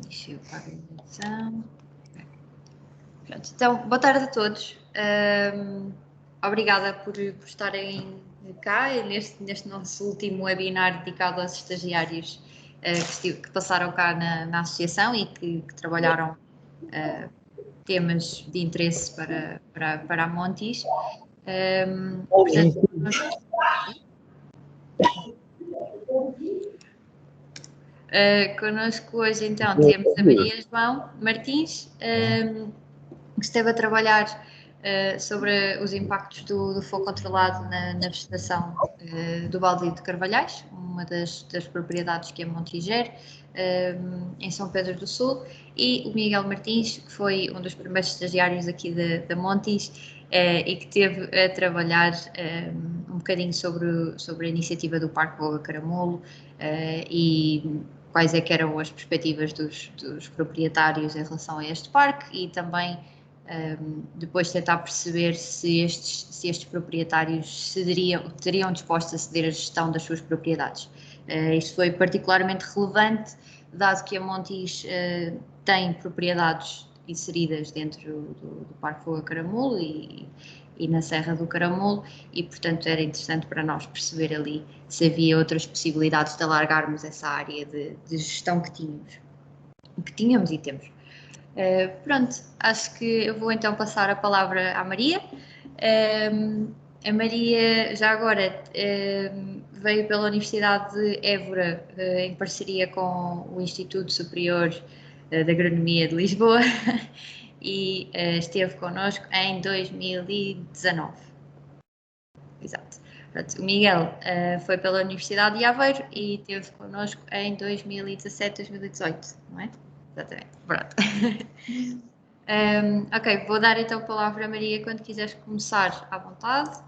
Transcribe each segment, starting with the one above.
Deixa eu para a organização. Pronto, então, boa tarde a todos. Obrigada por estarem cá neste nosso último webinar dedicado aos estagiários que passaram cá na associação e que trabalharam temas de interesse para a Montis. Connosco hoje então temos a Maria João Martins, que esteve a trabalhar sobre os impactos do fogo controlado na vegetação do Baldio de Carvalhais, uma das propriedades que a Montis gera, em São Pedro do Sul, e o Miguel Martins, que foi um dos primeiros estagiários aqui da Montis e que esteve a trabalhar um bocadinho sobre a iniciativa do Parque Voga Caramulo e quais é que eram as perspectivas dos proprietários em relação a este parque e também depois tentar perceber se estes proprietários estariam dispostos a ceder a gestão das suas propriedades. Isso foi particularmente relevante, dado que a Montis tem propriedades inseridas dentro do Parque Voga Caramulo e na Serra do Caramulo e, portanto, era interessante para nós perceber ali se havia outras possibilidades de alargarmos essa área de gestão que tínhamos e temos. Pronto, acho que eu vou então passar a palavra à Maria. A Maria, já agora, veio pela Universidade de Évora em parceria com o Instituto Superior de Agronomia de Lisboa e esteve connosco em 2019. Exato. Pronto, o Miguel foi pela Universidade de Aveiro e esteve connosco em 2017, 2018, não é? Exatamente, pronto. Ok, vou dar então a palavra a Maria quando quiseres começar à vontade.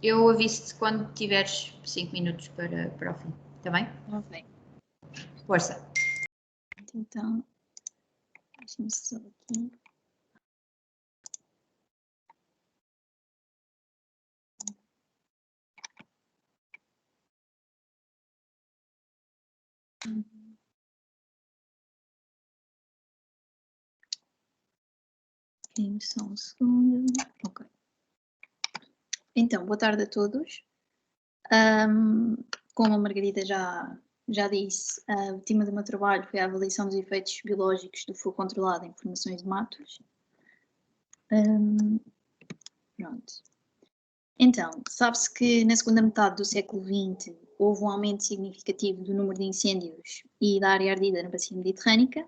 Eu aviso-te quando tiveres 5 minutos para o fim, está bem? Ok. Força. Então, deixa-me só aqui. Só um segundo. Ok. Então, boa tarde a todos. Como a Margarida já disse, o tema do meu trabalho foi a avaliação dos efeitos biológicos do fogo controlado em formações de matos. Pronto. Então, sabe-se que na segunda metade do século XX houve um aumento significativo do número de incêndios e da área ardida na bacia mediterrânica,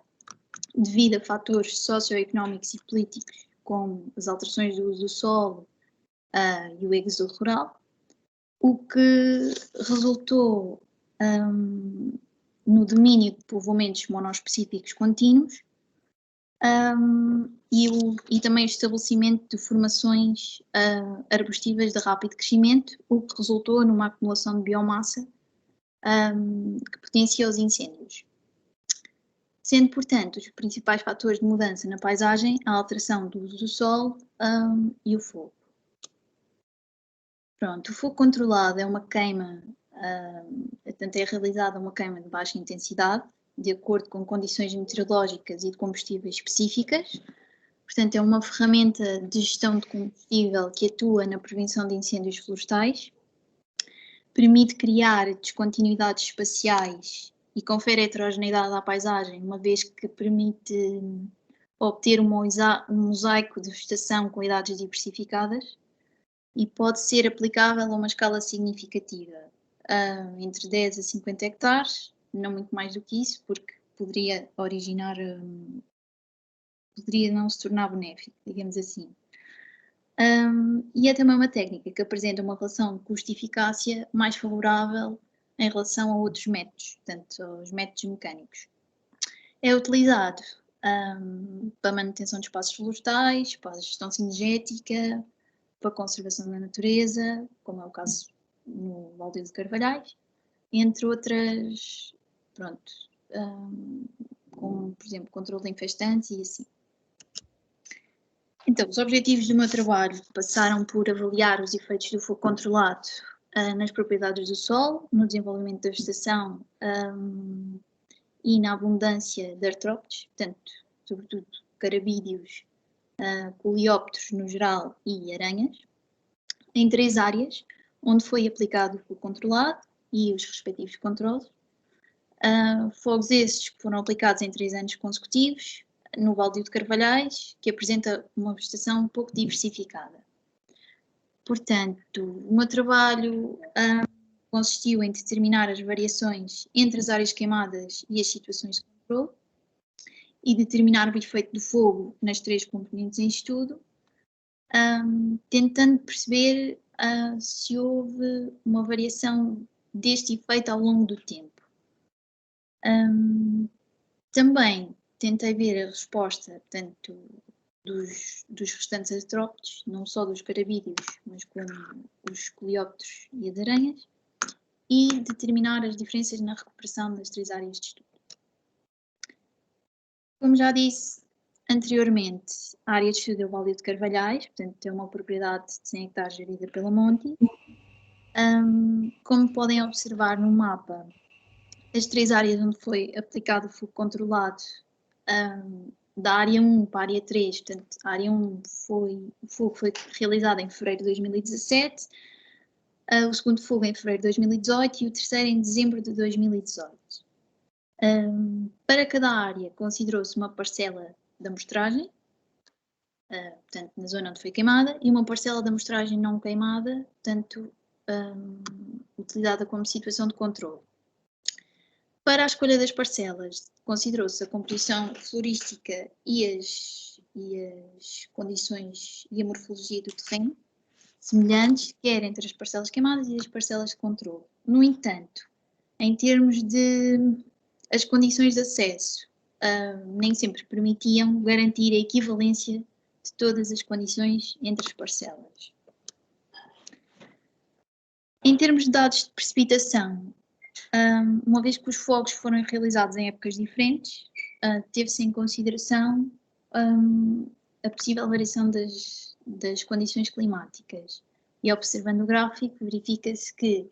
devido a fatores socioeconómicos e políticos, como as alterações do uso do solo e o êxodo rural, o que resultou no domínio de povoamentos monoespecíficos contínuos e também o estabelecimento de formações arbustivas de rápido crescimento, o que resultou numa acumulação de biomassa que potencia os incêndios. Sendo, portanto, os principais fatores de mudança na paisagem a alteração do uso do solo e o fogo. Pronto, o fogo controlado é uma queima, portanto é realizada uma queima de baixa intensidade, de acordo com condições meteorológicas e de combustíveis específicas. Portanto, é uma ferramenta de gestão de combustível que atua na prevenção de incêndios florestais, permite criar descontinuidades espaciais e confere heterogeneidade à paisagem, uma vez que permite obter um mosaico de vegetação com idades diversificadas e pode ser aplicável a uma escala significativa, entre 10 a 50 hectares, não muito mais do que isso, porque poderia não se tornar benéfico, digamos assim. E é também uma técnica que apresenta uma relação de custo-eficácia mais favorável em relação a outros métodos, portanto, aos métodos mecânicos. É utilizado para a manutenção de espaços florestais, para a gestão sinergética, para a conservação da natureza, como é o caso no Baldio de Carvalhais, entre outras, pronto, como, por exemplo, controle de infestantes e assim. Então, os objetivos do meu trabalho passaram por avaliar os efeitos do fogo controlado nas propriedades do solo, no desenvolvimento da vegetação e na abundância de artrópodes, portanto, sobretudo carabídeos, coleópteros no geral e aranhas, em 3 áreas, onde foi aplicado o fogo controlado e os respectivos controles. Fogos esses que foram aplicados em 3 anos consecutivos, no Baldio de Carvalhais, que apresenta uma vegetação um pouco diversificada. Portanto, o meu trabalho consistiu em determinar as variações entre as áreas queimadas e as situações de controle e determinar o efeito do fogo nas 3 componentes em estudo, tentando perceber se houve uma variação deste efeito ao longo do tempo. Também tentei ver a resposta, portanto, dos restantes artrópodes, não só dos carabídeos, mas como os coleópteros e as aranhas, e determinar as diferenças na recuperação das 3 áreas de estudo. Como já disse anteriormente, a área de estudo é o Baldio de Carvalhais, portanto é uma propriedade de 100 hectares gerida pela Monti. Como podem observar no mapa, as 3 áreas onde foi aplicado o fogo controlado, da área 1 para a área 3, portanto, a área 1 o fogo foi realizado em fevereiro de 2017, o segundo fogo em fevereiro de 2018 e o terceiro em dezembro de 2018. Para cada área considerou-se uma parcela da amostragem, portanto, na zona onde foi queimada, e uma parcela da amostragem não queimada, portanto, utilizada como situação de controle. Para a escolha das parcelas, considerou-se a composição florística e as condições e a morfologia do terreno, semelhantes, quer entre as parcelas queimadas e as parcelas de controle. No entanto, em termos de as condições de acesso, nem sempre permitiam garantir a equivalência de todas as condições entre as parcelas. Em termos de dados de precipitação, uma vez que os fogos foram realizados em épocas diferentes, teve-se em consideração a possível variação das condições climáticas. E observando o gráfico, verifica-se que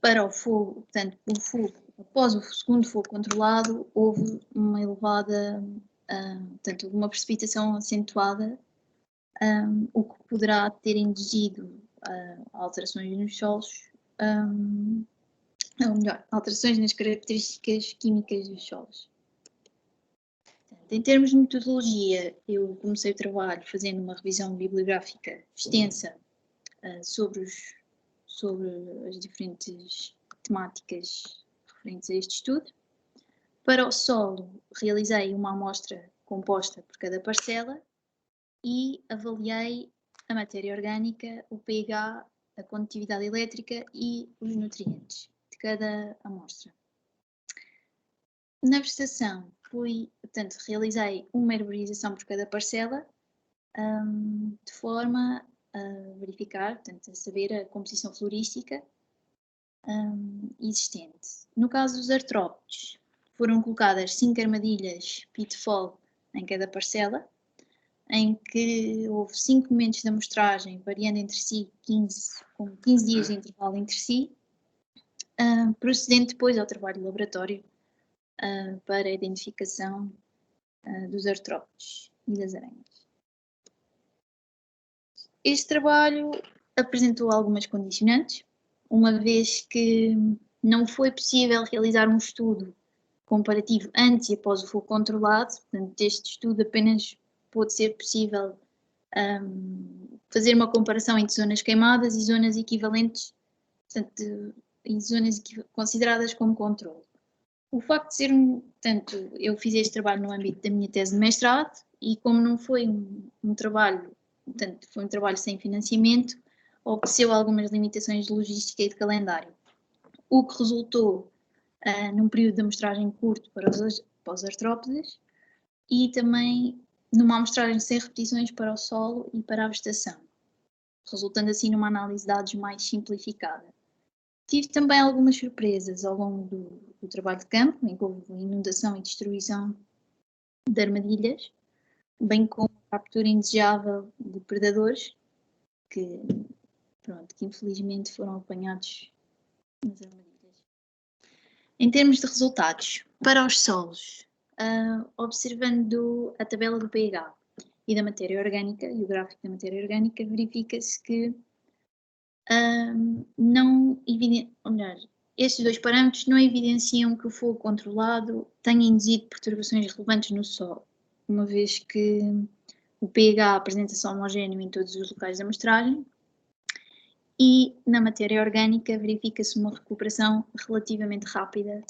para o fogo, portanto, o fogo, após o segundo fogo controlado, houve uma elevada, portanto, uma precipitação acentuada, o que poderá ter induzido alterações nos solos, ou melhor, alterações nas características químicas dos solos. Portanto, em termos de metodologia, eu comecei o trabalho fazendo uma revisão bibliográfica extensa sobre as diferentes temáticas referentes a este estudo. Para o solo, realizei uma amostra composta por cada parcela e avaliei a matéria orgânica, o pH, a condutividade elétrica e os nutrientes de cada amostra. Na vegetação, portanto, realizei uma herborização por cada parcela, de forma a verificar, portanto, a saber a composição florística existente. No caso dos artrópodes, foram colocadas 5 armadilhas pitfall em cada parcela, em que houve 5 momentos de amostragem, variando entre si com 15 dias de intervalo entre si, procedendo depois ao trabalho de laboratório para a identificação dos artrópodes e das aranhas. Este trabalho apresentou algumas condicionantes, uma vez que não foi possível realizar um estudo comparativo antes e após o fogo controlado, portanto, este estudo apenas pôde ser possível fazer uma comparação entre zonas queimadas e zonas equivalentes, portanto, em zonas consideradas como controle. O facto de ser portanto, eu fiz este trabalho no âmbito da minha tese de mestrado e como não foi um trabalho, portanto, foi um trabalho sem financiamento, obteceu algumas limitações de logística e de calendário, o que resultou num período de amostragem curto para os artrópodes e também numa amostragem sem repetições para o solo e para a vegetação, resultando assim numa análise de dados mais simplificada. Tive também algumas surpresas ao longo do trabalho de campo, em que houve inundação e destruição de armadilhas, bem como a captura indesejável de predadores, que infelizmente foram apanhados nas armadilhas. Em termos de resultados, para os solos, observando a tabela do pH e da matéria orgânica, e o gráfico da matéria orgânica, verifica-se que estes dois parâmetros não evidenciam que o fogo controlado tenha induzido perturbações relevantes no solo, uma vez que o pH apresenta-se homogéneo em todos os locais da amostragem e na matéria orgânica verifica-se uma recuperação relativamente rápida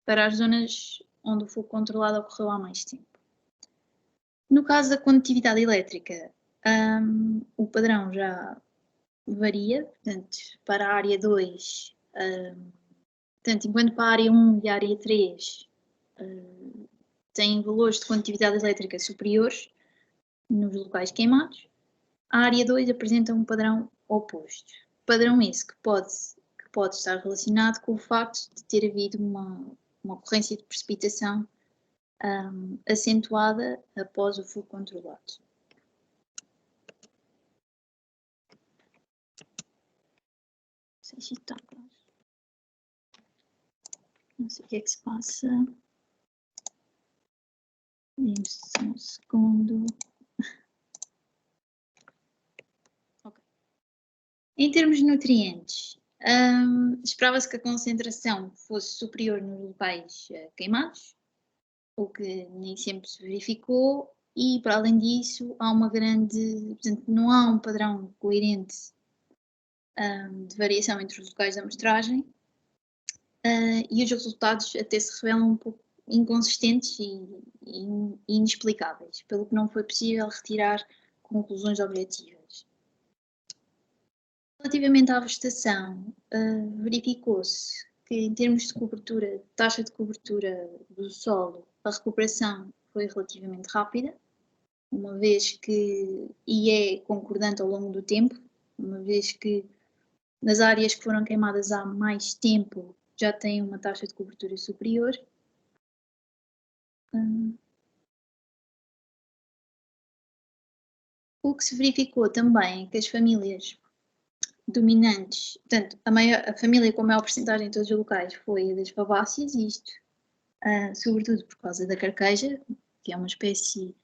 para as zonas onde o fogo controlado ocorreu há mais tempo. No caso da condutividade elétrica, o padrão já varia, portanto, para a área 2, portanto, enquanto para a área 1 e a área 3 têm valores de condutividade elétrica superiores nos locais queimados, a área 2 apresenta um padrão oposto. Padrão esse que pode estar relacionado com o facto de ter havido uma ocorrência de precipitação acentuada após o fogo controlado. Não sei se está claro. Não sei o que é que se passa. Dê-me só um segundo. Okay. Em termos de nutrientes, esperava-se que a concentração fosse superior nos locais queimados, o que nem sempre se verificou, e para além disso há portanto, não há um padrão coerente de variação entre os locais da amostragem e os resultados até se revelam um pouco inconsistentes e inexplicáveis, pelo que não foi possível retirar conclusões objetivas. Relativamente à vegetação, verificou-se que em termos de cobertura, taxa de cobertura do solo, a recuperação foi relativamente rápida, uma vez que, e é concordante ao longo do tempo, uma vez que nas áreas que foram queimadas há mais tempo já têm uma taxa de cobertura superior. O que se verificou também é que as famílias dominantes, portanto, a família com a maior porcentagem em todos os locais foi a das fabáceas, e isto sobretudo por causa da carqueja, que é uma espécie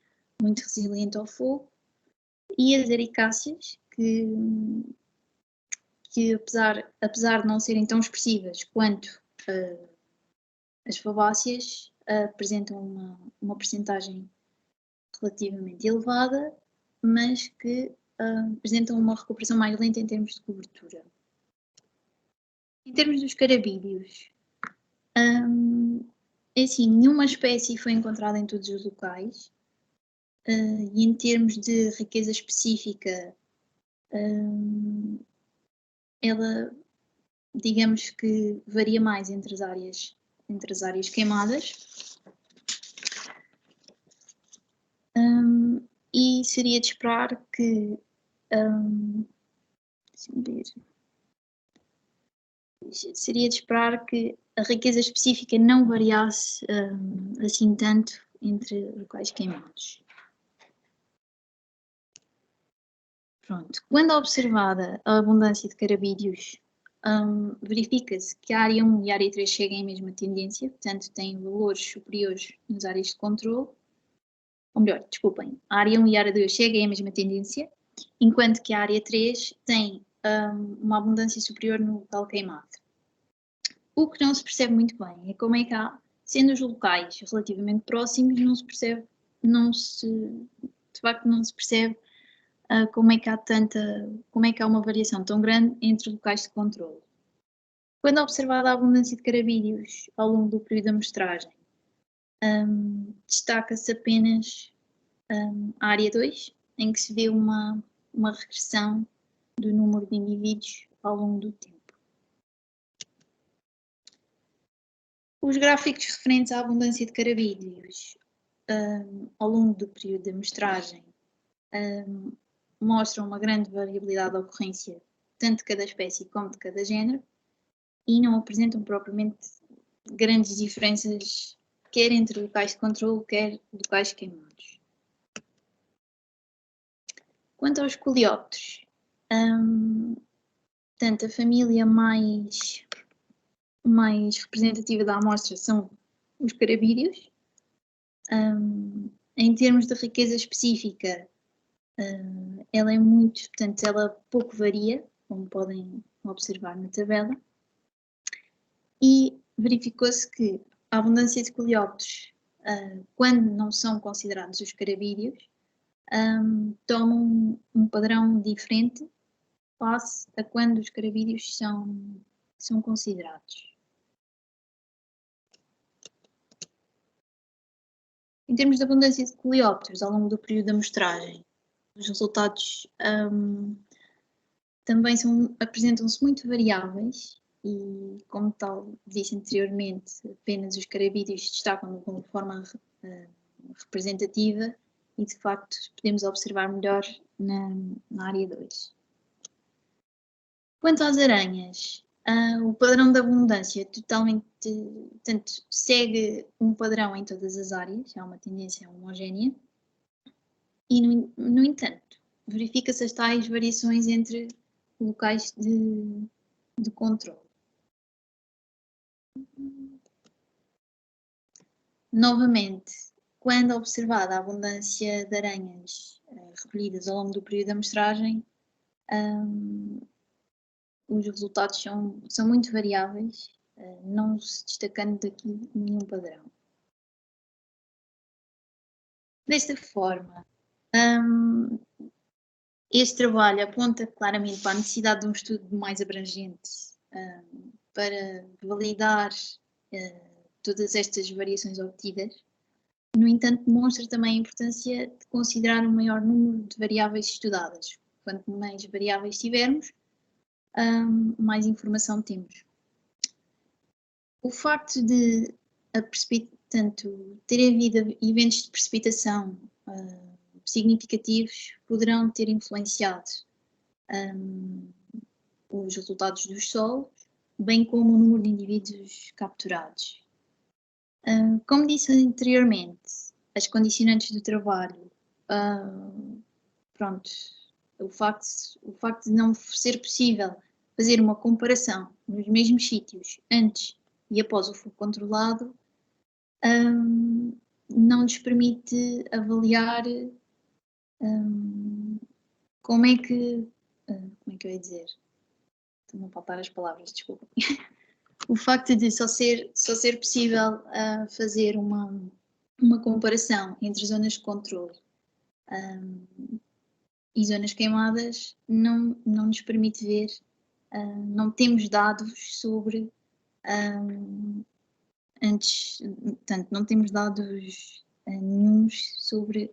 muito resiliente ao fogo, e as ericáceas, que apesar de não serem tão expressivas quanto as fabáceas, apresentam uma porcentagem relativamente elevada, mas que apresentam uma recuperação mais lenta em termos de cobertura. Em termos dos carabídeos, é assim, nenhuma espécie foi encontrada em todos os locais, e em termos de riqueza específica, ela, digamos que varia mais entre as áreas queimadas. E seria de esperar que a riqueza específica não variasse assim tanto entre locais queimados. Pronto. Quando observada a abundância de carabídeos, verifica-se que a área 1 e a área 3 seguem a mesma tendência, portanto têm valores superiores nas áreas de controle. Ou melhor, desculpem, a área 1 e a área 2 seguem a mesma tendência, enquanto que a área 3 tem uma abundância superior no local queimado. O que não se percebe muito bem é como é que há, sendo os locais relativamente próximos, de facto não se percebe como é que há uma variação tão grande entre locais de controle. Quando observada a abundância de carabídeos ao longo do período da amostragem, destaca-se apenas a área 2, em que se vê uma regressão do número de indivíduos ao longo do tempo. Os gráficos referentes à abundância de carabídeos ao longo do período de amostragem mostram uma grande variabilidade de ocorrência, tanto de cada espécie como de cada género, e não apresentam propriamente grandes diferenças, quer entre locais de controle, quer locais queimados. Quanto aos coleópteros, portanto, a família mais mais representativa da amostra são os caravídeos. Em termos de riqueza específica, ela é muito, portanto, ela pouco varia, como podem observar na tabela, e verificou-se que a abundância de coleópteros, quando não são considerados os caravídeos, tomam um padrão diferente face a quando os caravídeos são considerados. Em termos de abundância de coleópteros ao longo do período da amostragem, os resultados também apresentam-se muito variáveis e, como tal disse anteriormente, apenas os caravídeos destacam de uma forma representativa e, de facto, podemos observar melhor na área 2. Quanto às aranhas, o padrão de abundância portanto, segue um padrão em todas as áreas, há uma tendência homogénea, e, no entanto, verifica-se as tais variações entre locais de controle. Novamente, quando observada a abundância de aranhas recolhidas ao longo do período de amostragem, os resultados são muito variáveis, não se destacando daqui nenhum padrão. Desta forma, este trabalho aponta claramente para a necessidade de um estudo mais abrangente para validar todas estas variações obtidas. No entanto, demonstra também a importância de considerar um maior número de variáveis estudadas. Quanto mais variáveis tivermos, mais informação temos. O facto de ter havido eventos de precipitação significativos poderão ter influenciado os resultados dos solos, bem como o número de indivíduos capturados. Como disse anteriormente, as condicionantes do trabalho, o facto de não ser possível fazer uma comparação nos mesmos sítios antes e após o fogo controlado, não nos permite avaliar como é que eu ia dizer? Estou-me a faltar as palavras, desculpa. O facto de só ser possível fazer uma comparação entre zonas de controle e zonas queimadas não nos permite ver, não temos dados sobre não temos dados nenhuns sobre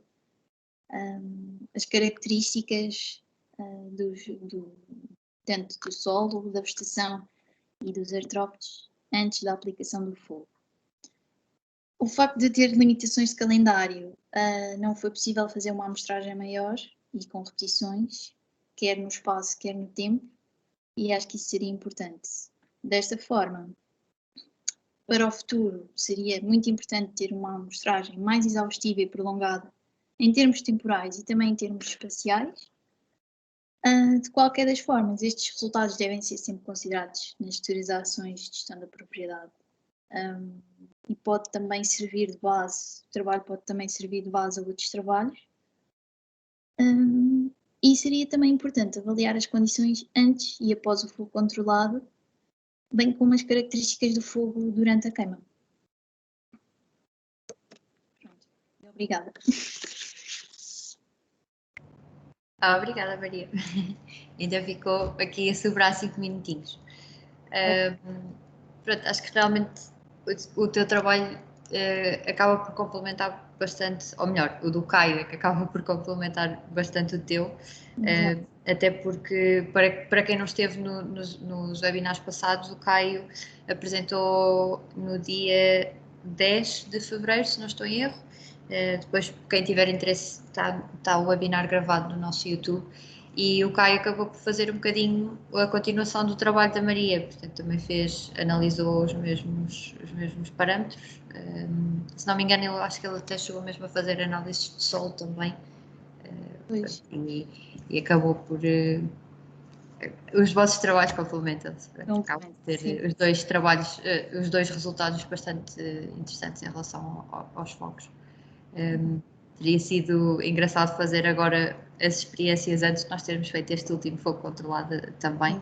as características tanto do solo, da vegetação e dos artrópodes antes da aplicação do fogo. O facto de ter limitações de calendário, não foi possível fazer uma amostragem maior e com repetições, quer no espaço, quer no tempo, e acho que isso seria importante. Desta forma, para o futuro, seria muito importante ter uma amostragem mais exaustiva e prolongada em termos temporais e também em termos espaciais. De qualquer das formas, estes resultados devem ser sempre considerados nas futuras ações de gestão da propriedade. E pode também servir de base, o trabalho pode também servir de base a outros trabalhos. E seria também importante avaliar as condições antes e após o fogo controlado, bem como as características do fogo durante a queima. Pronto. Obrigada. Obrigada, Maria. Ainda ficou aqui a sobrar 5 minutinhos. Pronto, acho que realmente o teu trabalho acaba por complementar bastante, ou melhor, o do Caio é que acaba por complementar bastante o teu, até porque, para quem não esteve nos webinars passados, o Caio apresentou no dia 10 de fevereiro, se não estou em erro. Depois, quem tiver interesse, está o webinar gravado no nosso YouTube. E o Caio acabou por fazer um bocadinho a continuação do trabalho da Maria, portanto também analisou os mesmos parâmetros. Se não me engano, eu acho que ele até chegou mesmo a fazer análises de solo também. E acabou por os vossos trabalhos complementam-se. Complementam, Ter sim. os dois trabalhos, os dois resultados bastante interessantes em relação aos focos. Teria sido engraçado fazer agora as experiências antes de nós termos feito este último foco controlado também,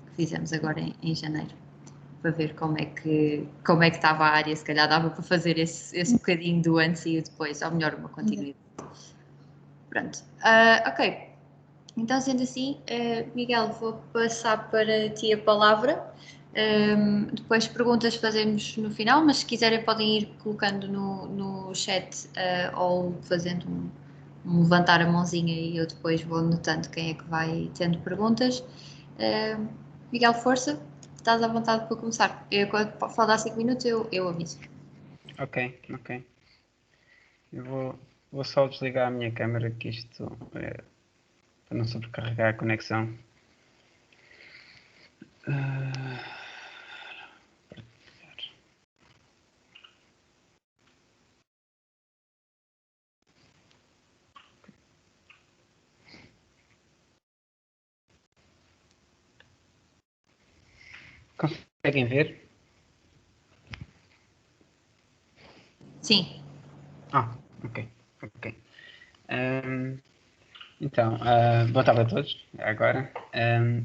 que fizemos agora em janeiro, para ver como é que estava a área. Se calhar dava para fazer esse bocadinho do antes e o depois, ou melhor, uma continuidade. Pronto, ok. Então, sendo assim, Miguel, vou passar para ti a palavra. Depois perguntas fazemos no final, mas se quiserem podem ir colocando no chat ou fazendo um levantar a mãozinha e eu depois vou notando quem é que vai tendo perguntas. Miguel, força, estás à vontade para começar. Quando faltar 5 minutos eu aviso. Ok. Eu vou só desligar a minha câmera, que isto é para não sobrecarregar a conexão. Conseguem ver? Sim. Ok. Então, boa tarde a todos, agora.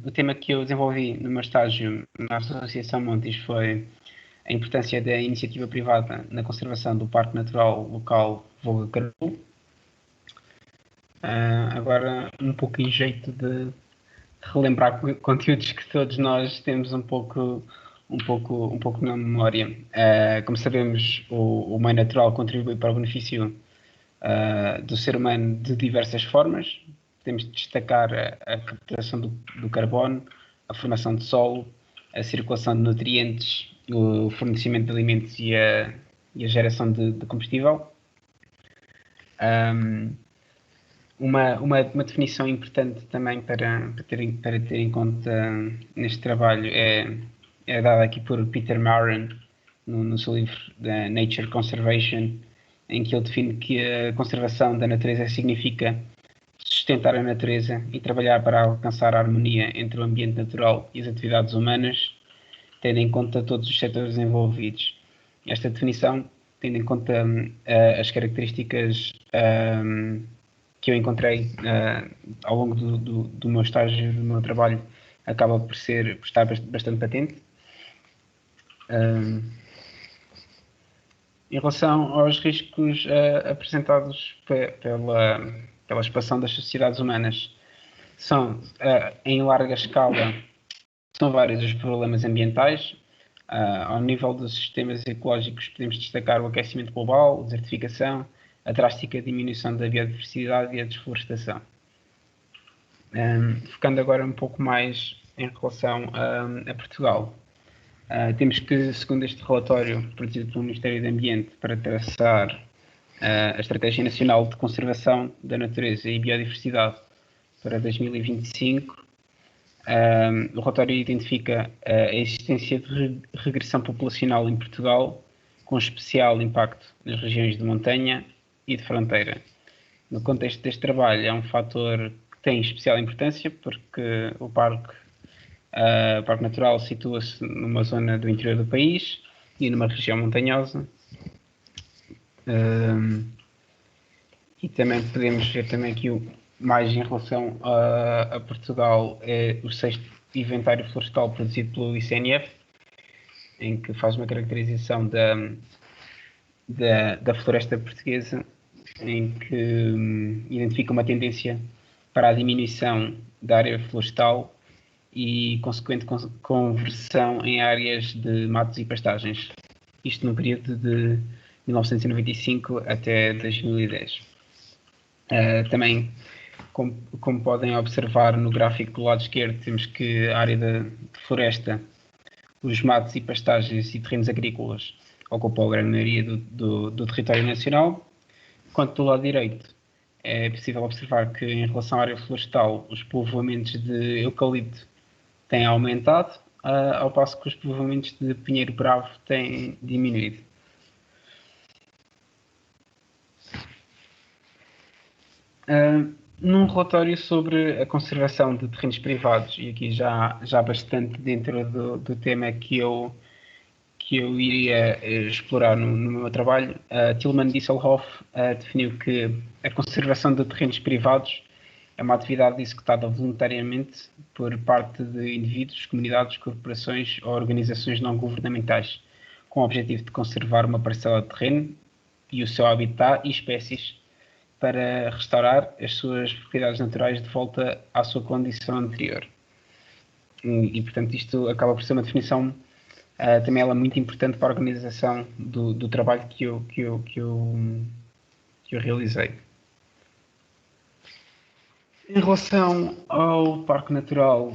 O tema que eu desenvolvi no meu estágio na Associação Montes foi a importância da iniciativa privada na conservação do Parque Natural Local Voga Carapul. Agora, um pouco em jeito de relembrar conteúdos que todos nós temos um pouco na memória. Como sabemos, o meio natural contribui para o benefício do ser humano de diversas formas. Podemos destacar a captação do carbono, a formação de solo, a circulação de nutrientes, o fornecimento de alimentos e a geração de combustível. Uma definição importante também para ter em conta neste trabalho é dada aqui por Peter Maurer no seu livro Nature Conservation, em que ele define que a conservação da natureza significa sustentar a natureza e trabalhar para alcançar a harmonia entre o ambiente natural e as atividades humanas, tendo em conta todos os setores envolvidos. Esta definição, tendo em conta as características que eu encontrei ao longo do meu estágio, do meu trabalho, acaba por estar bastante patente. Em relação aos riscos apresentados pela expansão das sociedades humanas, são, em larga escala, são vários os problemas ambientais. Ao nível dos sistemas ecológicos, podemos destacar o aquecimento global, a desertificação, a drástica diminuição da biodiversidade e a desflorestação. Focando agora um pouco mais em relação a Portugal. Temos que, segundo este relatório produzido pelo Ministério do Ambiente para traçar a Estratégia Nacional de Conservação da Natureza e Biodiversidade para 2025, o relatório identifica a existência de regressão populacional em Portugal, com especial impacto nas regiões de montanha e de fronteira. No contexto deste trabalho, é um fator que tem especial importância, porque o Parque Natural situa-se numa zona do interior do país e numa região montanhosa. E também podemos ver também aqui mais em relação a Portugal, é o 6º inventário florestal produzido pelo ICNF, em que faz uma caracterização da floresta portuguesa, em que identifica uma tendência para a diminuição da área florestal e consequente conversão em áreas de matos e pastagens. Isto no período de 1995 até 2010. Também, como podem observar no gráfico do lado esquerdo, temos que a área de floresta, os matos e pastagens e terrenos agrícolas ocupam a grande maioria do território nacional, enquanto do lado direito é possível observar que, em relação à área florestal, os povoamentos de eucalipto têm aumentado, ao passo que os povoamentos de pinheiro bravo têm diminuído. num relatório sobre a conservação de terrenos privados, e aqui já bastante dentro do tema que eu iria explorar no meu trabalho, Tillman Disselhoff definiu que a conservação de terrenos privados é uma atividade executada voluntariamente por parte de indivíduos, comunidades, corporações ou organizações não governamentais, com o objetivo de conservar uma parcela de terreno e o seu habitat e espécies para restaurar as suas propriedades naturais de volta à sua condição anterior. E portanto, isto acaba por ser uma definição também ela muito importante para a organização do trabalho que eu realizei. Em relação ao Parque Natural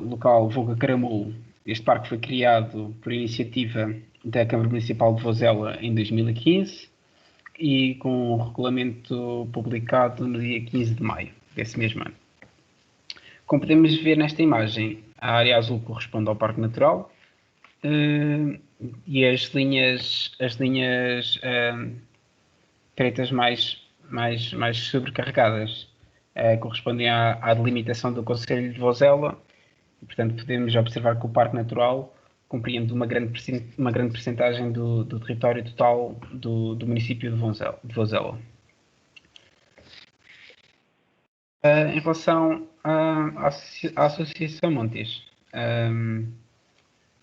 local Voga Caramulo, este parque foi criado por iniciativa da Câmara Municipal de Vozela em 2015 e com um regulamento publicado no dia 15 de maio desse mesmo ano. Como podemos ver nesta imagem, a área azul corresponde ao Parque Natural e as linhas pretas mais sobrecarregadas correspondem à delimitação do Concelho de Vozela. E, portanto, podemos observar que o Parque Natural compreende uma grande percentagem do território total do município de Vozela. Em relação à Associação Montes,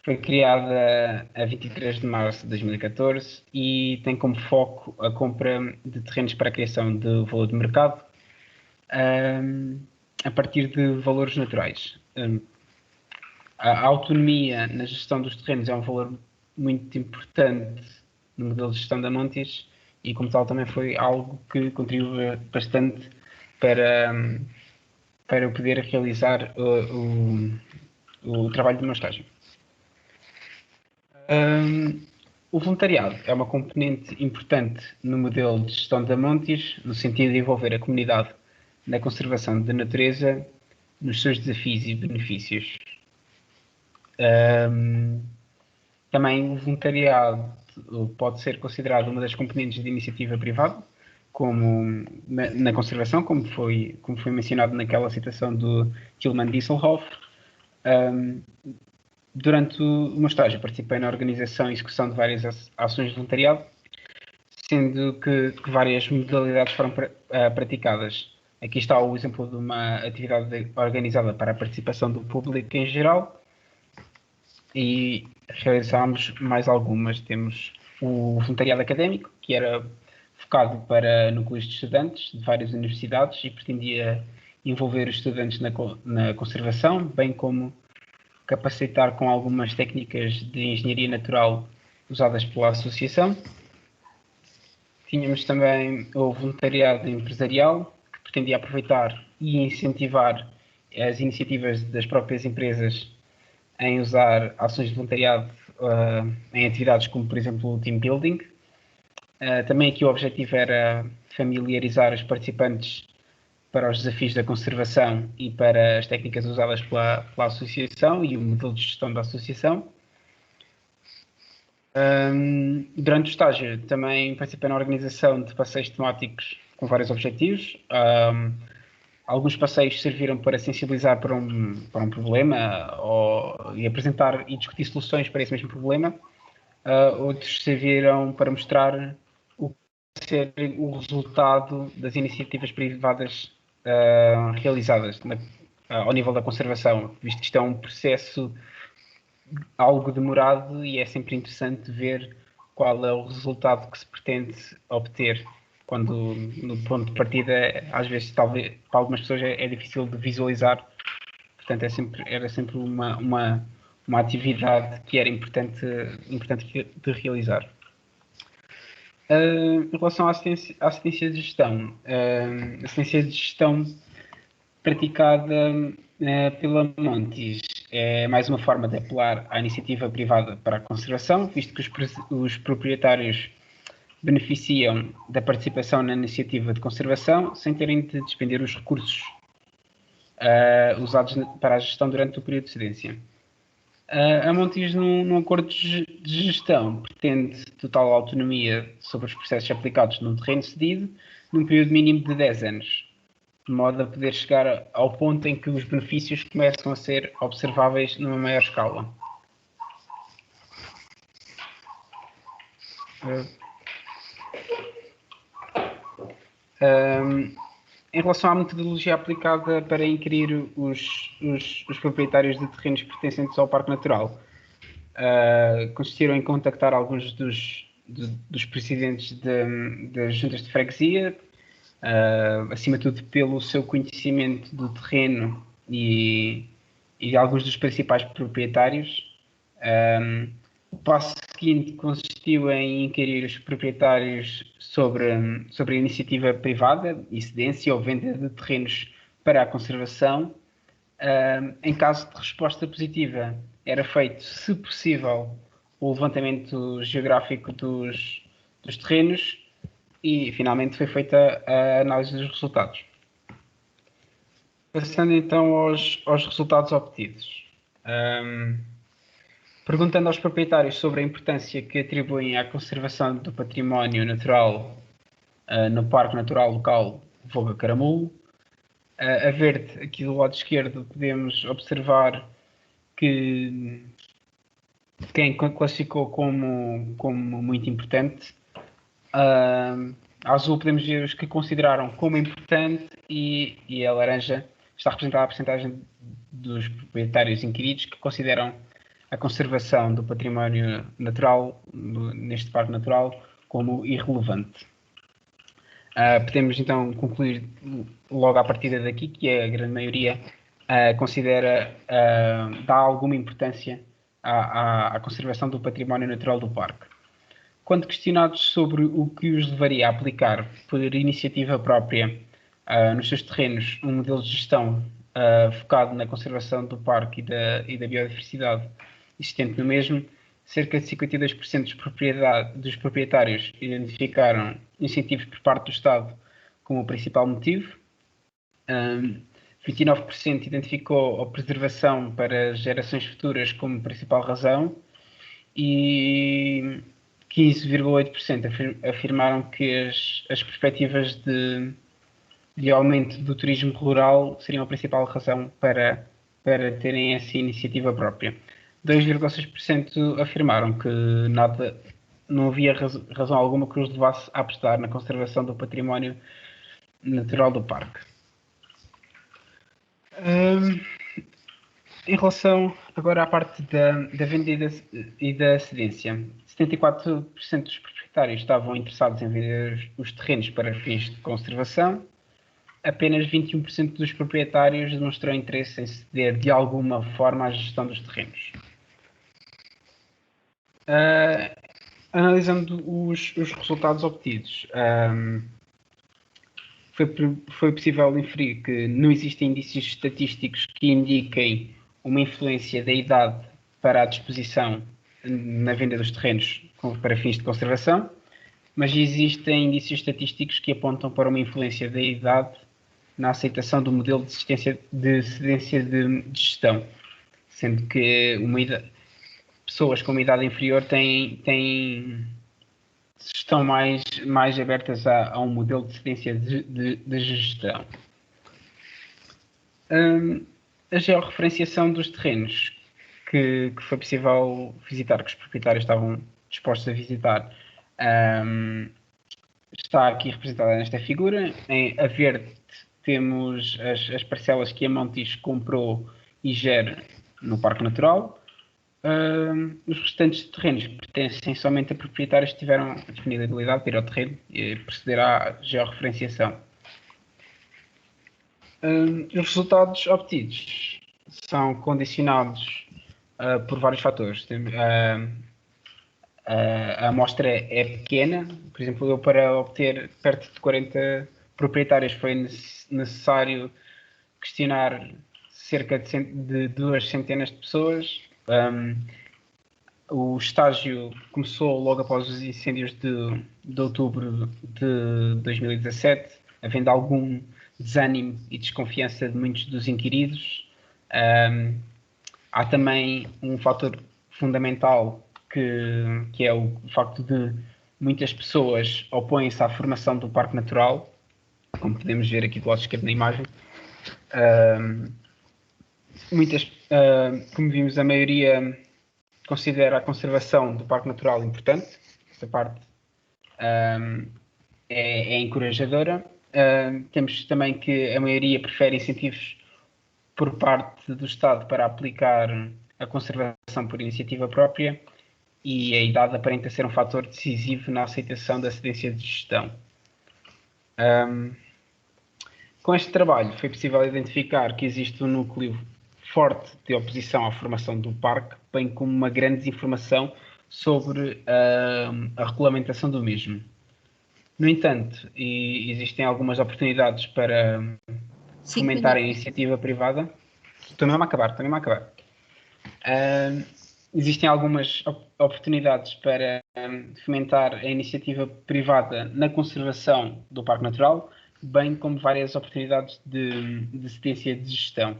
foi criada a 23 de março de 2014 e tem como foco a compra de terrenos para a criação de valor de mercado a partir de valores naturais. A autonomia na gestão dos terrenos é um valor muito importante no modelo de gestão da Montes e, como tal, também foi algo que contribuiu bastante para eu poder realizar o trabalho do meu estágio. O voluntariado é uma componente importante no modelo de gestão da Montes, no sentido de envolver a comunidade na conservação da natureza, nos seus desafios e benefícios. Também o voluntariado pode ser considerado uma das componentes de iniciativa privada, como na conservação, como foi mencionado naquela citação do Tillman Disselhoff. Durante o meu estágio participei na organização e execução de várias ações de voluntariado, sendo que várias modalidades foram praticadas. Aqui está o exemplo de uma atividade organizada para a participação do público em geral e realizámos mais algumas. Temos o voluntariado académico, que era focado para núcleos de estudantes de várias universidades e pretendia envolver os estudantes na conservação, bem como capacitar com algumas técnicas de engenharia natural usadas pela associação. Tínhamos também o voluntariado empresarial, que pretendia aproveitar e incentivar as iniciativas das próprias empresas em usar ações de voluntariado em atividades como, por exemplo, o team building. Também aqui o objetivo era familiarizar os participantes para os desafios da conservação e para as técnicas usadas pela associação e o modelo de gestão da associação. Durante o estágio também participei na organização de passeios temáticos com vários objetivos. Alguns passeios serviram para sensibilizar para um problema e apresentar e discutir soluções para esse mesmo problema. Outros serviram para mostrar o que ser o resultado das iniciativas privadas realizadas ao nível da conservação, visto que isto é um processo algo demorado e é sempre interessante ver qual é o resultado que se pretende obter, quando no ponto de partida, às vezes, talvez, para algumas pessoas é difícil de visualizar. Portanto, era sempre uma atividade que era importante de realizar. Em relação à assistência de gestão, a assistência de gestão praticada pela Montes é mais uma forma de apelar à iniciativa privada para a conservação, visto que os proprietários beneficiam da participação na iniciativa de conservação sem terem de despender os recursos usados para a gestão durante o período de cedência. A Montes, num acordo de gestão, pretende total autonomia sobre os processos aplicados no terreno cedido num período mínimo de 10 anos. de modo a poder chegar ao ponto em que os benefícios começam a ser observáveis numa maior escala. Em relação à metodologia aplicada para inquirir os proprietários de terrenos pertencentes ao Parque Natural, consistiram em contactar alguns dos presidentes das juntas de freguesia, acima de tudo pelo seu conhecimento do terreno e alguns dos principais proprietários. O passo seguinte consistiu em inquirir os proprietários sobre a iniciativa privada e cedência ou venda de terrenos para a conservação. Em caso de resposta positiva, era feito, se possível, o levantamento geográfico dos terrenos e, finalmente, foi feita a análise dos resultados. Passando então aos resultados obtidos. Perguntando aos proprietários sobre a importância que atribuem à conservação do património natural no Parque Natural Local Voga Caramulo, a verde, aqui do lado esquerdo, podemos observar que quem classificou como muito importante. A azul podemos ver os que consideraram como importante e a laranja está representada a percentagem dos proprietários inquiridos que consideram a conservação do património natural neste parque natural como irrelevante. Podemos então concluir logo à partida daqui que a grande maioria considera dá alguma importância à conservação do património natural do parque. Quando questionados sobre o que os levaria a aplicar por iniciativa própria nos seus terrenos um modelo de gestão focado na conservação do parque e da biodiversidade existente no mesmo, cerca de 52% dos proprietários identificaram incentivos por parte do Estado como o principal motivo, 29% identificou a preservação para gerações futuras como principal razão e 15,8% afirmaram que as perspectivas de aumento do turismo rural seriam a principal razão para terem essa iniciativa própria. 2,6% afirmaram que não havia razão alguma que os levasse a apostar na conservação do património natural do parque. Em relação agora à parte da venda e da cedência, 74% dos proprietários estavam interessados em vender os terrenos para fins de conservação, apenas 21% dos proprietários demonstrou interesse em ceder de alguma forma à gestão dos terrenos. Analisando os resultados obtidos, foi possível inferir que não existem indícios estatísticos que indiquem uma influência da idade para a disposição na venda dos terrenos para fins de conservação, mas existem indícios estatísticos que apontam para uma influência da idade na aceitação do modelo de cedência de gestão, sendo que pessoas com uma idade inferior estão mais abertas a um modelo de cedência de gestão. A georreferenciação dos terrenos que foi possível visitar, que os proprietários estavam dispostos a visitar, está aqui representada nesta figura. A verde temos as parcelas que a Montijo comprou e gera no Parque Natural. Os restantes terrenos pertencem somente a proprietários que tiveram a disponibilidade de ir ao terreno e proceder à georreferenciação. Os resultados obtidos são condicionados por vários fatores. A amostra é pequena, por exemplo, eu para obter perto de 40 proprietários foi necessário questionar cerca de 2 centenas de pessoas. O estágio começou logo após os incêndios de outubro de 2017, havendo algum desânimo e desconfiança de muitos dos inquiridos. Há também um fator fundamental que é o facto de muitas pessoas opõem-se à formação do Parque Natural, como podemos ver aqui do lado esquerdo na imagem. Como vimos, a maioria considera a conservação do Parque Natural importante. Esta parte é encorajadora. Temos também que a maioria prefere incentivos por parte do Estado para aplicar a conservação por iniciativa própria, e a idade aparenta ser um fator decisivo na aceitação da cedência de gestão. Com este trabalho foi possível identificar que existe um núcleo forte de oposição à formação do parque, bem como uma grande desinformação sobre a regulamentação do mesmo. No entanto, existem algumas oportunidades para fomentar a iniciativa privada. Estou mesmo a acabar. Existem algumas oportunidades para fomentar a iniciativa privada na conservação do Parque Natural, bem como várias oportunidades de cedência de gestão.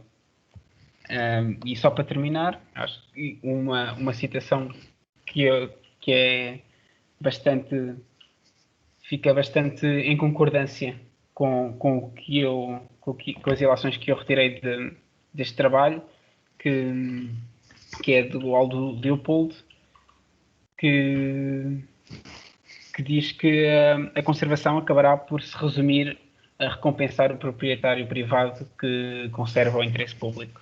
E só para terminar, acho que uma citação que é bastante, fica bastante em concordância com as ilações que eu retirei deste trabalho, que é do Aldo Leopold, que diz que a conservação acabará por se resumir a recompensar o proprietário privado que conserva o interesse público.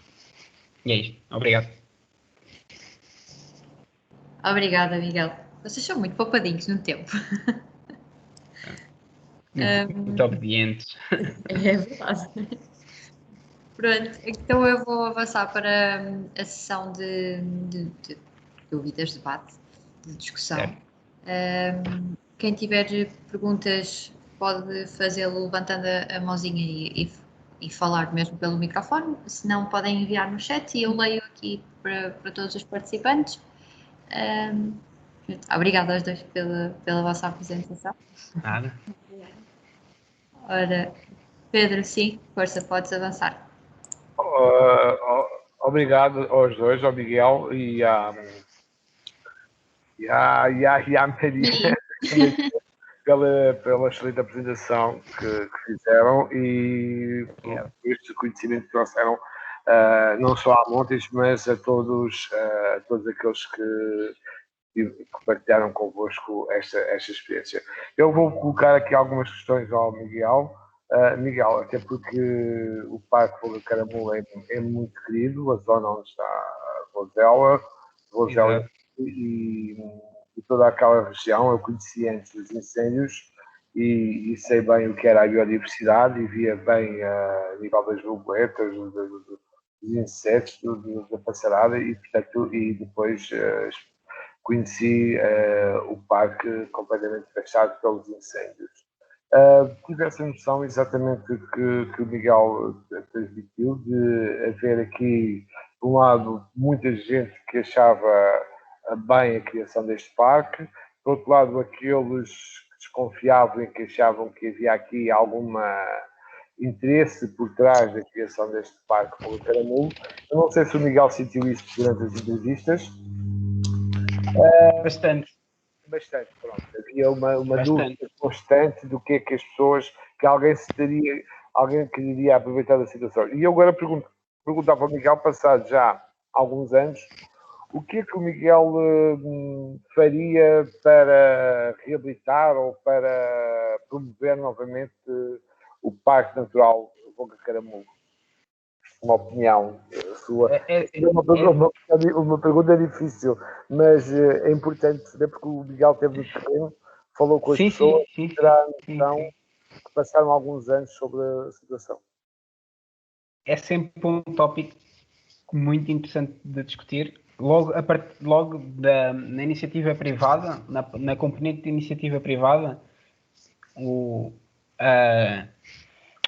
E é isto. Obrigado. Obrigada, Miguel. Vocês são muito poupadinhos no tempo. Muito obedientes. É verdade. Pronto, então eu vou avançar para a sessão de dúvidas, debate, de discussão. Quem tiver perguntas pode fazê-lo levantando a mãozinha e falar mesmo pelo microfone, se não podem enviar no chat e eu leio aqui para todos os participantes. Obrigada aos dois pela vossa apresentação. Nada. Ora, Pedro, sim, força, podes avançar. Obrigado aos dois, ao Miguel e à Maria pela excelente apresentação que fizeram e por este conhecimento que trouxeram não só a Montes, mas a todos aqueles que partilharam convosco esta experiência. Eu vou colocar aqui algumas questões ao Miguel. Miguel, até porque o Parque Fogo de Caramulo é muito querido, a zona onde está a Vozela e toda aquela região. Eu conheci antes dos incêndios e sei bem o que era a biodiversidade e via bem a nível das borboletas, dos insetos, da passarada e, portanto, e depois conheci o parque completamente fechado pelos incêndios. Tive essa noção exatamente que o Miguel transmitiu, de haver aqui, de um lado, muita gente que achava bem a criação deste parque, por outro lado, aqueles que desconfiavam e que achavam que havia aqui algum interesse por trás da criação deste parque Fogo de Caramulo. Eu não sei se o Miguel sentiu isso durante as entrevistas. Bastante, pronto. Havia uma dúvida constante do que é que as pessoas, que alguém queria aproveitar da situação. E eu agora perguntava ao Miguel, passado já alguns anos, o que é que o Miguel faria para reabilitar ou para promover novamente o Parque Natural Fogo de Caramulo? Uma opinião sua. Uma pergunta difícil, mas é importante saber, porque o Miguel teve no terreno, falou com as pessoas, terá a noção que passaram alguns anos sobre a situação. É sempre um tópico muito interessante de discutir. Logo na iniciativa privada, na componente de iniciativa privada,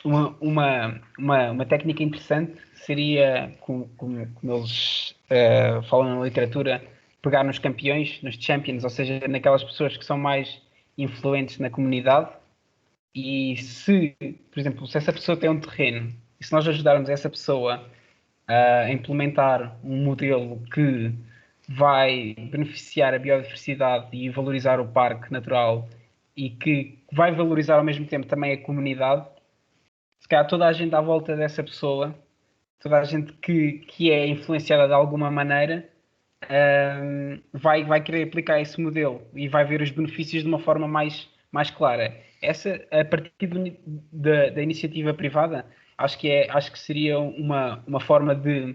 uma técnica interessante seria, como eles falam na literatura, pegar nos campeões, nos champions, ou seja, naquelas pessoas que são mais influentes na comunidade, e por exemplo, se essa pessoa tem um terreno, e se nós ajudarmos essa pessoa a implementar um modelo que vai beneficiar a biodiversidade e valorizar o parque natural, e que vai valorizar ao mesmo tempo também a comunidade, se calhar toda a gente à volta dessa pessoa, toda a gente que é influenciada de alguma maneira, vai querer aplicar esse modelo e vai ver os benefícios de uma forma mais clara. Essa, a partir da iniciativa privada, acho que seria uma forma de,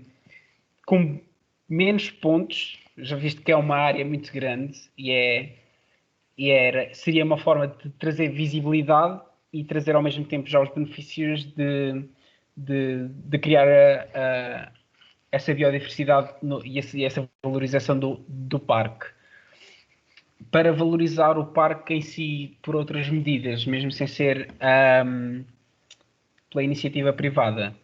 com menos pontos, já visto que é uma área muito grande seria uma forma de trazer visibilidade e trazer ao mesmo tempo já os benefícios de criar essa biodiversidade e essa valorização do parque. Para valorizar o parque em si por outras medidas, mesmo sem ser pela iniciativa privada.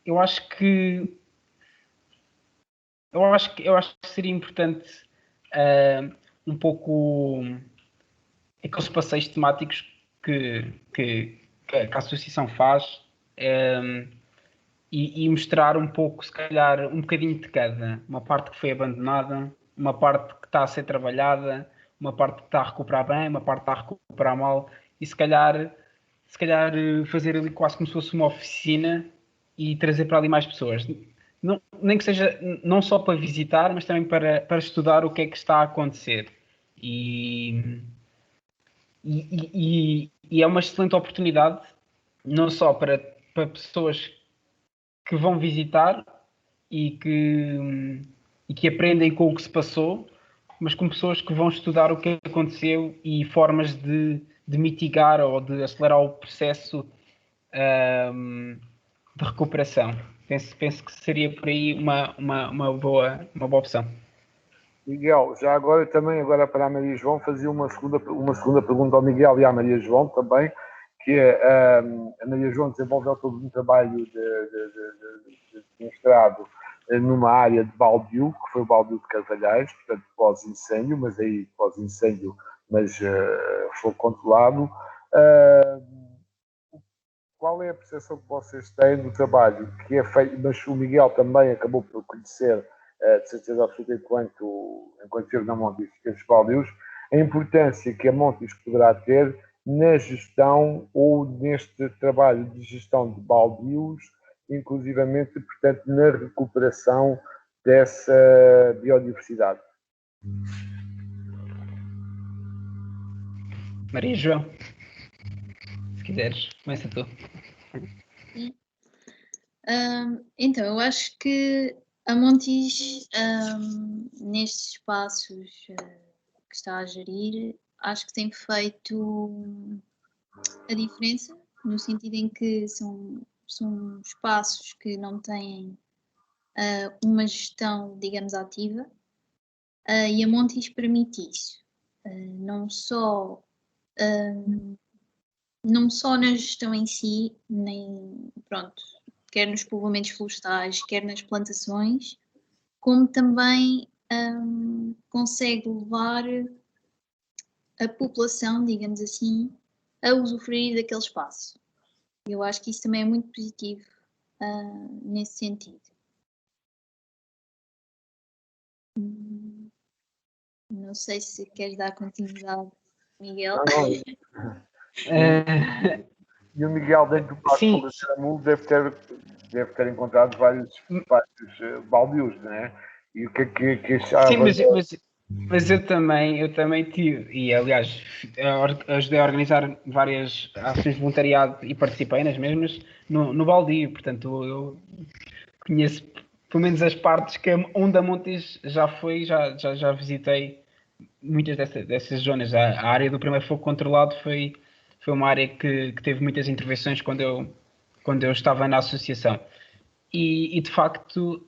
Eu acho que seria importante um pouco aqueles passeios temáticos que a associação faz e mostrar um pouco, se calhar, um bocadinho de cada. Uma parte que foi abandonada, uma parte que está a ser trabalhada, uma parte que está a recuperar bem, uma parte que está a recuperar mal, e se calhar fazer ali quase como se fosse uma oficina e trazer para ali mais pessoas. Não, nem que seja não só para visitar, mas também para estudar o que é que está a acontecer. E é uma excelente oportunidade, não só para pessoas que vão visitar e que aprendem com o que se passou, mas com pessoas que vão estudar o que aconteceu e formas de mitigar ou de acelerar o processo de recuperação. Penso que seria por aí uma boa opção. Miguel, já agora também agora para a Maria João fazia uma segunda pergunta ao Miguel e à Maria João também, que é, a Maria João desenvolveu todo um trabalho de mestrado numa área de baldio, que foi o baldio de Carvalhais, portanto pós-incêndio, mas foi controlado. Qual é a percepção que vocês têm do trabalho que é feito, mas o Miguel também acabou por conhecer, de certeza absoluta, enquanto esteve na Montes estes baldios, a importância que a Montes poderá ter na gestão ou neste trabalho de gestão de baldios, inclusivamente, portanto, na recuperação dessa biodiversidade. Maria João, se quiseres, começa tu. Então, eu acho que a Montes, nestes espaços que está a gerir, acho que tem feito a diferença, no sentido em que são espaços que não têm uma gestão, digamos, ativa, e a Montes permite isso. Não só na gestão em si, nem, pronto, quer nos povoamentos florestais, quer nas plantações, como também consegue levar a população, digamos assim, a usufruir daquele espaço. Eu acho que isso também é muito positivo nesse sentido. Não sei se queres dar continuidade, Miguel. E o Miguel, dentro do Parque Fogo de Caramulo, deve ter encontrado vários baldios, não é? E o que é que achava? Sim, mas eu também tive, e aliás ajudei a organizar várias ações de voluntariado e participei nas mesmas no baldio, portanto eu conheço pelo menos as partes onde a Montes já foi, já visitei muitas dessas zonas. A área do primeiro fogo controlado foi uma área que teve muitas intervenções quando eu estava na associação. E de facto,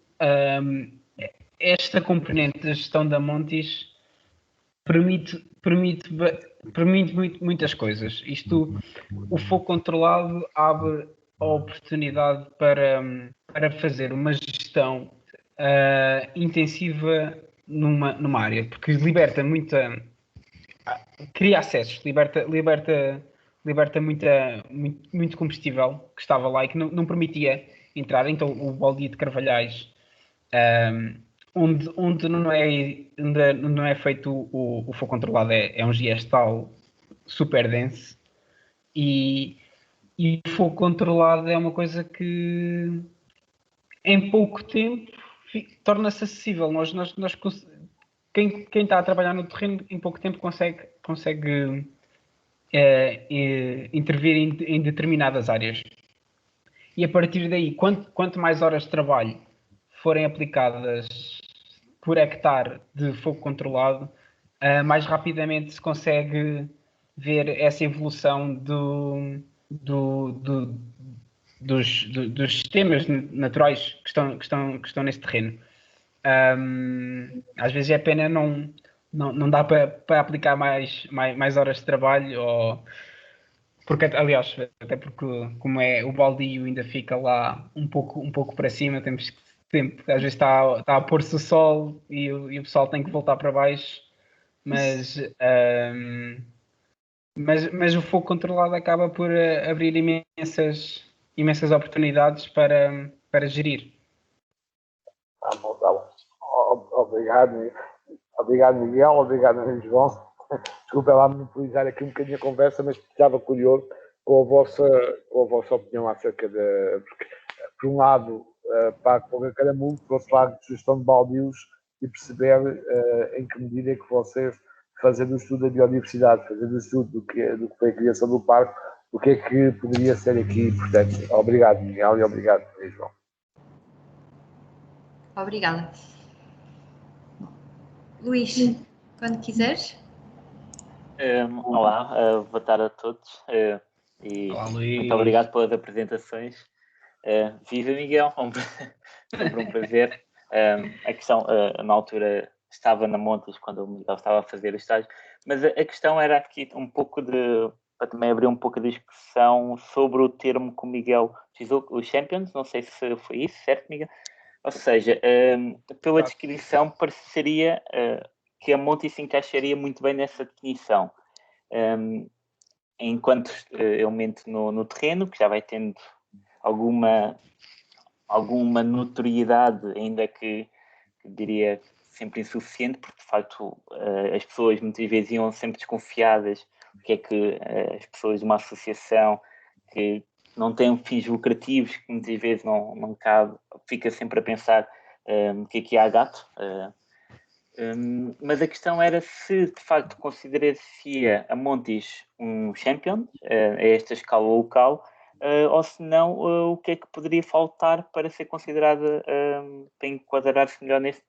esta componente da gestão da Montes permite muitas coisas. O fogo controlado abre a oportunidade para fazer uma gestão intensiva numa área, porque liberta cria acessos, liberta muito combustível que estava lá e que não permitia entrar. Então o baldio de Carvalhais, onde não é feito o fogo controlado, é um gestal super denso e o fogo controlado é uma coisa que em pouco tempo torna-se acessível. Quem está a trabalhar no terreno em pouco tempo consegue intervir em determinadas áreas. E a partir daí, quanto mais horas de trabalho forem aplicadas por hectare de fogo controlado, mais rapidamente se consegue ver essa evolução dos sistemas naturais que estão nesse terreno. Às vezes é pena não dá para aplicar mais horas de trabalho, porque, aliás, até porque como é o baldio ainda fica lá um pouco para cima, temos tempo, às vezes está a pôr-se o sol e o pessoal tem que voltar para baixo, mas o fogo controlado acaba por abrir imensas oportunidades para gerir. Tá bom. Obrigado, Miguel. Obrigado, Luís João. Desculpa lá monopolizar aqui um bocadinho a conversa, mas estava curioso com a vossa opinião acerca de. Porque, por um lado, para a Caramulo, por outro lado, gestão de baldios e perceber em que medida é que vocês, fazendo o estudo da biodiversidade, fazendo o estudo do que foi a criação do parque, o que é que poderia ser aqui importante. Obrigado, Miguel, e obrigado, João. Obrigada. Luís, quando quiseres. Olá, boa tarde a todos e Olá, Luís. Muito obrigado pelas apresentações. Viva Miguel, sempre um prazer. A questão, na altura, estava na Montes quando o Miguel estava a fazer o estágio, mas a questão era aqui um pouco para também abrir um pouco de discussão sobre o termo que o Miguel utilizou, os Champions, não sei se foi isso, certo, Miguel? Ou seja, pela descrição pareceria que a Monte se encaixaria muito bem nessa definição, enquanto elemento no terreno, que já vai tendo alguma notoriedade, ainda que diria sempre insuficiente, porque de facto as pessoas muitas vezes iam sempre desconfiadas do que é que as pessoas de uma associação que não têm fins lucrativos, que muitas vezes não cabe, fica sempre a pensar o que é a gato. Mas a questão era se de facto consideraria a Montes um champion a esta escala local, ou se não, o que é que poderia faltar para ser considerada, para enquadrar-se melhor nesse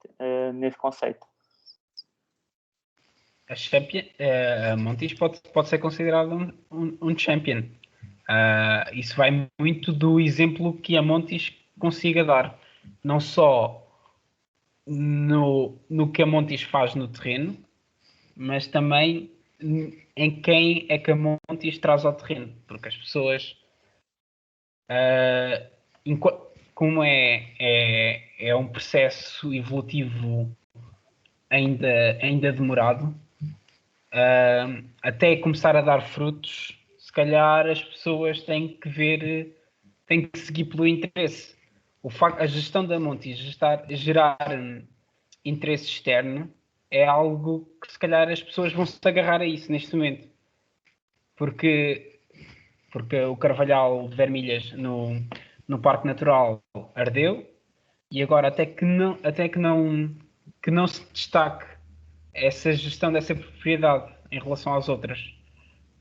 conceito? A Montes pode ser considerado um champion. Isso vai muito do exemplo que a Montes consiga dar, não só no que a Montes faz no terreno, mas também em quem é que a Montes traz ao terreno, porque as pessoas, como é um processo evolutivo ainda demorado, até começar a dar frutos, se calhar as pessoas têm que seguir pelo interesse. A gestão da Montes gerar interesse externo é algo que se calhar as pessoas vão se agarrar a isso neste momento, porque o Carvalhal de Vermilhas no Parque Natural ardeu e agora até que não se destaque essa gestão dessa propriedade em relação às outras,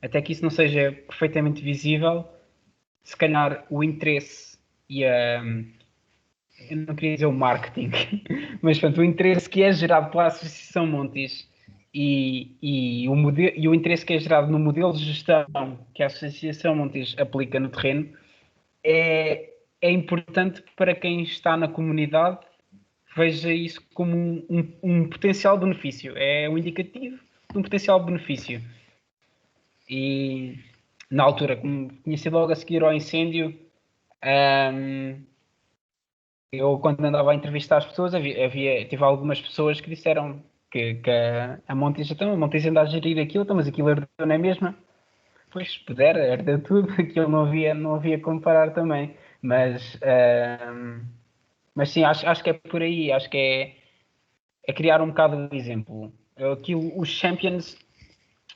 até que isso não seja perfeitamente visível, se calhar o interesse e eu não queria dizer o marketing, mas pronto, o interesse que é gerado pela Associação Montes e o interesse que é gerado no modelo de gestão que a Associação Montes aplica no terreno é importante para quem está na comunidade, veja isso como um potencial benefício. É um indicativo de um potencial benefício. E na altura, como tinha sido logo a seguir ao incêndio, eu quando andava a entrevistar as pessoas, tive algumas pessoas que disseram que a Montes anda a gerir aquilo, mas aquilo ardeu não é mesmo? Pois, se puder, ardeu tudo, aquilo não havia como parar também. Mas sim, acho que é por aí, acho que é criar um bocado de exemplo. Os champions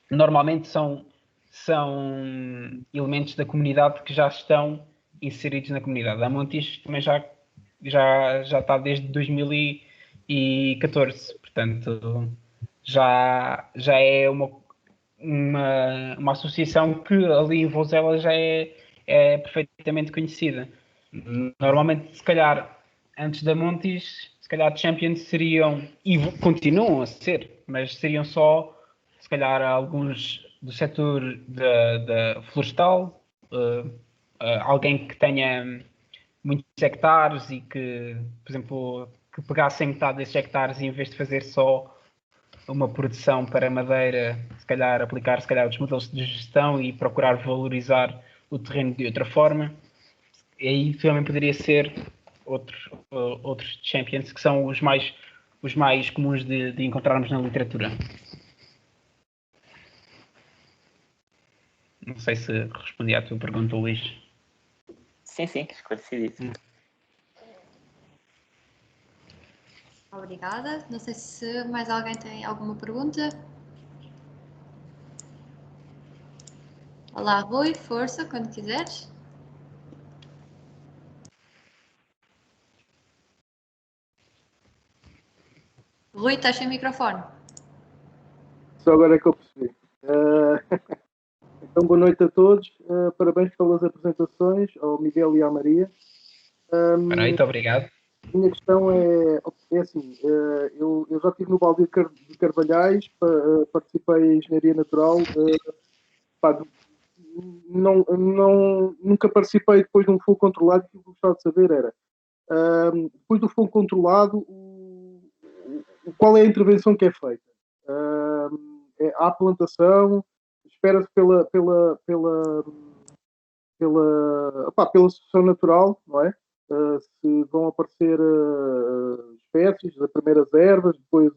normalmente são são elementos da comunidade que já estão inseridos na comunidade. A Montijo também já está desde 2014, portanto já é uma associação que ali em Vozela já é perfeitamente conhecida. Normalmente, se calhar, antes da Montijo, se calhar Champions seriam, e continuam a ser, mas seriam só, se calhar, alguns do setor da florestal, alguém que tenha muitos hectares e que, por exemplo, que pegassem metade desses hectares e em vez de fazer só uma produção para madeira, se calhar aplicar os modelos de gestão e procurar valorizar o terreno de outra forma. E aí também poderia ser outros champions que são os mais comuns de encontrarmos na literatura. Não sei se respondi à tua pergunta, Luís. Sim, esclarecidíssimo. Obrigada. Não sei se mais alguém tem alguma pergunta. Olá, Rui, força, quando quiseres. Rui, estás sem microfone. Só agora é que eu percebi. Então, boa noite a todos. Parabéns pelas apresentações, ao Miguel e à Maria. Muito obrigado. A minha questão é assim, eu já estive no Baldio de Carvalhais, participei em Engenharia Natural, nunca participei depois de um fogo controlado. O que eu gostava de saber era, depois do fogo controlado, qual é a intervenção que é feita? Há plantação, espera-se pela sucessão natural, não é? Se vão aparecer espécies, as primeiras ervas, depois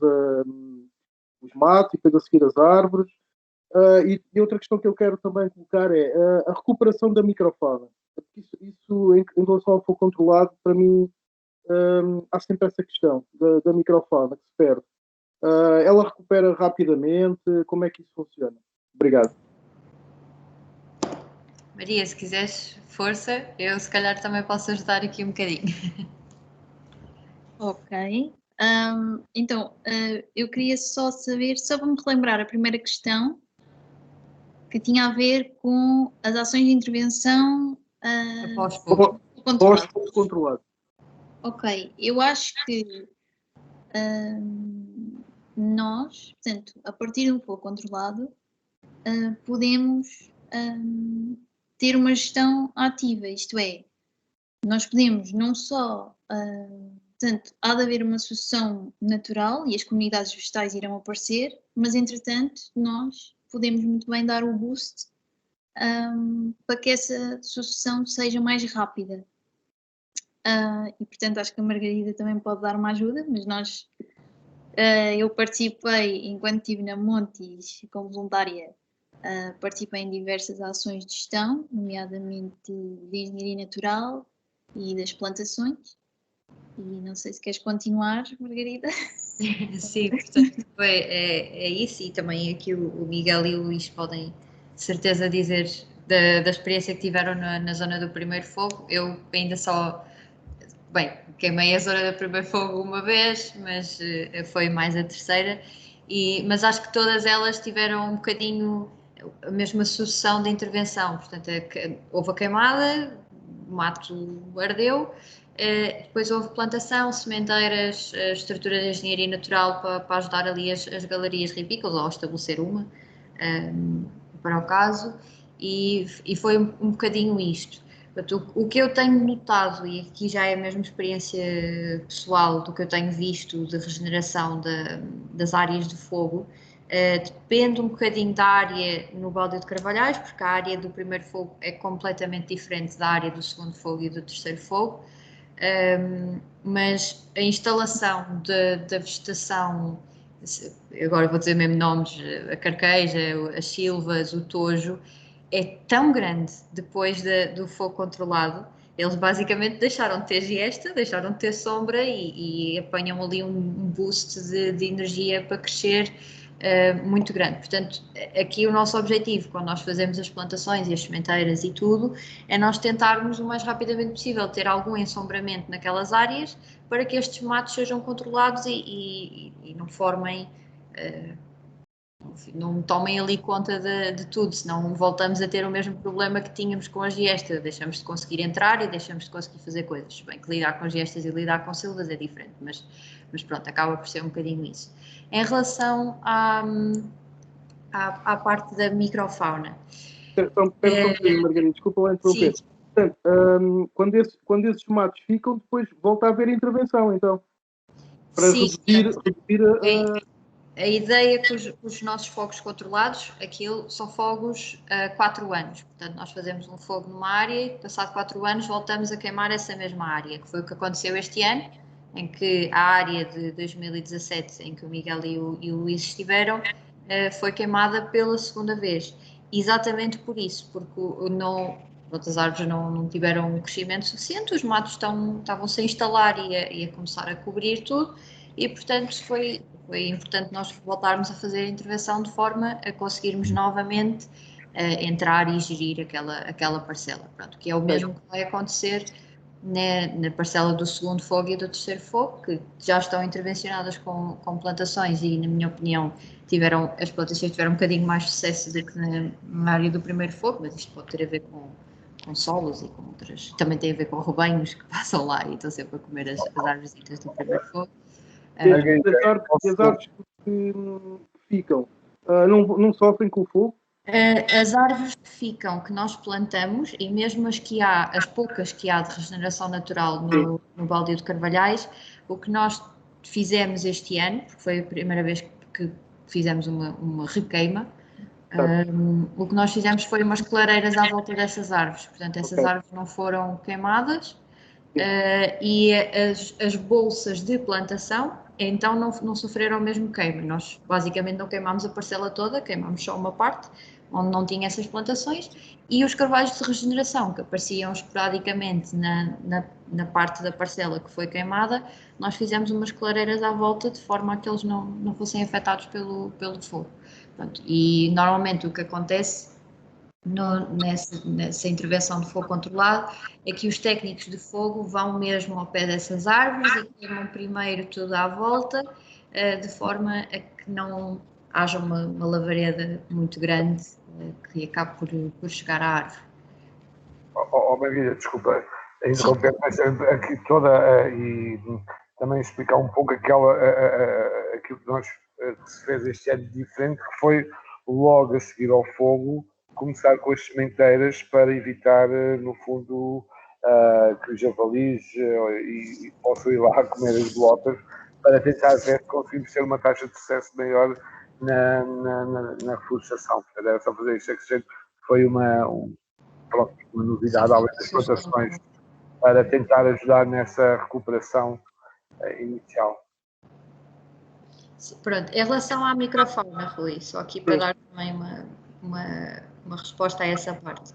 os matos e depois a seguir as árvores. E outra questão que eu quero também colocar é a recuperação da microfauna. Isso em relação ao fogo controlado, para mim, há sempre essa questão da microfauna que se perde. Ela recupera rapidamente? Como é que isso funciona? Obrigado. Maria, se quiseres, força, eu se calhar também posso ajudar aqui um bocadinho. Ok. Então, eu queria só saber, só para me relembrar a primeira questão, que tinha a ver com as ações de intervenção Após fogo controlado. Ok, eu acho que nós, portanto, a partir do fogo controlado, podemos ter uma gestão ativa, isto é, nós podemos não só, portanto, há de haver uma sucessão natural e as comunidades vegetais irão aparecer, mas entretanto nós podemos muito bem dar o boost para que essa sucessão seja mais rápida. E portanto acho que a Margarida também pode dar uma ajuda, mas eu participei, enquanto estive na Montijo como voluntária, participei em diversas ações de gestão, nomeadamente de engenharia natural e das plantações. E não sei se queres continuar, Margarida. Sim, portanto é isso, e também aqui o Miguel e o Luís podem de certeza dizer da experiência que tiveram na zona do primeiro fogo. Eu ainda só, queimei a zona do primeiro fogo uma vez, mas foi mais a terceira, mas acho que todas elas tiveram um bocadinho a mesma sucessão de intervenção, portanto houve a queimada, o mato ardeu, depois houve plantação, sementeiras, estrutura de engenharia natural para ajudar ali as galerias ripícolas, ou estabelecer uma, para o caso, e foi um bocadinho isto. O que eu tenho notado, e aqui já é mesmo experiência pessoal do que eu tenho visto de regeneração das áreas de fogo, depende um bocadinho da área no Baldio de Carvalhais, porque a área do primeiro fogo é completamente diferente da área do segundo fogo e do terceiro fogo, mas a instalação da vegetação, agora vou dizer mesmo nomes, a carqueja, as silvas, o tojo, é tão grande depois do fogo controlado. Eles basicamente deixaram de ter giesta, deixaram de ter sombra e apanham ali um boost de energia para crescer muito grande. Portanto, aqui o nosso objetivo, quando nós fazemos as plantações e as sementeiras e tudo, é nós tentarmos o mais rapidamente possível ter algum ensombramento naquelas áreas para que estes matos sejam controlados e não formem, não tomem ali conta de tudo, senão voltamos a ter o mesmo problema que tínhamos com as giestas, deixamos de conseguir entrar e deixamos de conseguir fazer coisas. Bem que lidar com giestas e lidar com silvas é diferente, mas pronto, acaba por ser um bocadinho isso. Em relação à parte da microfauna. Espera só um bocadinho, Margarida, desculpa lá interromper. Sim. Portanto, quando esses matos ficam, depois volta a haver intervenção, então, para reduzir a ideia com os nossos fogos controlados, aquilo são fogos a 4 anos. Portanto, nós fazemos um fogo numa área e, passado 4 anos, voltamos a queimar essa mesma área, que foi o que aconteceu este ano, em que a área de 2017, em que o Miguel e o Luís estiveram, foi queimada pela segunda vez. Exatamente por isso, porque outras árvores não tiveram um crescimento suficiente, os matos estavam-se a instalar e a começar a cobrir tudo, e portanto foi importante nós voltarmos a fazer a intervenção de forma a conseguirmos novamente entrar e gerir aquela parcela. Pronto, que é o mesmo que vai acontecer na parcela do segundo fogo e do terceiro fogo, que já estão intervencionadas com plantações e, na minha opinião, as plantações tiveram um bocadinho mais sucesso do que na área do primeiro fogo, mas isto pode ter a ver com solos e com outras. Também tem a ver com rebanhos que passam lá e estão sempre a comer as árvores do primeiro fogo. As árvores que ficam não sofrem com o fogo? As árvores que ficam, que nós plantamos, e mesmo as poucas que há de regeneração natural no Baldio de Carvalhais, o que nós fizemos este ano, porque foi a primeira vez que fizemos uma requeima, o que nós fizemos foi umas clareiras à volta dessas árvores. Portanto, essas árvores não foram queimadas e as bolsas de plantação então não sofreram o mesmo queima. Nós basicamente não queimámos a parcela toda, queimámos só uma parte onde não tinha essas plantações, e os carvalhos de regeneração que apareciam esporadicamente na parte da parcela que foi queimada, nós fizemos umas clareiras à volta de forma a que eles não fossem afetados pelo fogo. Pronto, e normalmente o que acontece nessa intervenção de fogo controlado é que os técnicos de fogo vão mesmo ao pé dessas árvores e queimam primeiro tudo à volta, de forma a que não haja uma lavareda muito grande que acabe por chegar à árvore. Maria, desculpa interromper, mas aqui toda e também explicar um pouco aquilo que se fez este ano diferente, que foi logo a seguir ao fogo começar com as sementeiras para evitar, no fundo, que os javalis possam ir lá comer as bolotas, para tentar ver se conseguimos ter uma taxa de sucesso maior na reflorestação. Portanto, era só fazer isto, que foi uma novidade além das plantações para tentar ajudar nessa recuperação inicial. Pronto, em relação à microfauna, Rui, só aqui para dar também uma resposta a essa parte.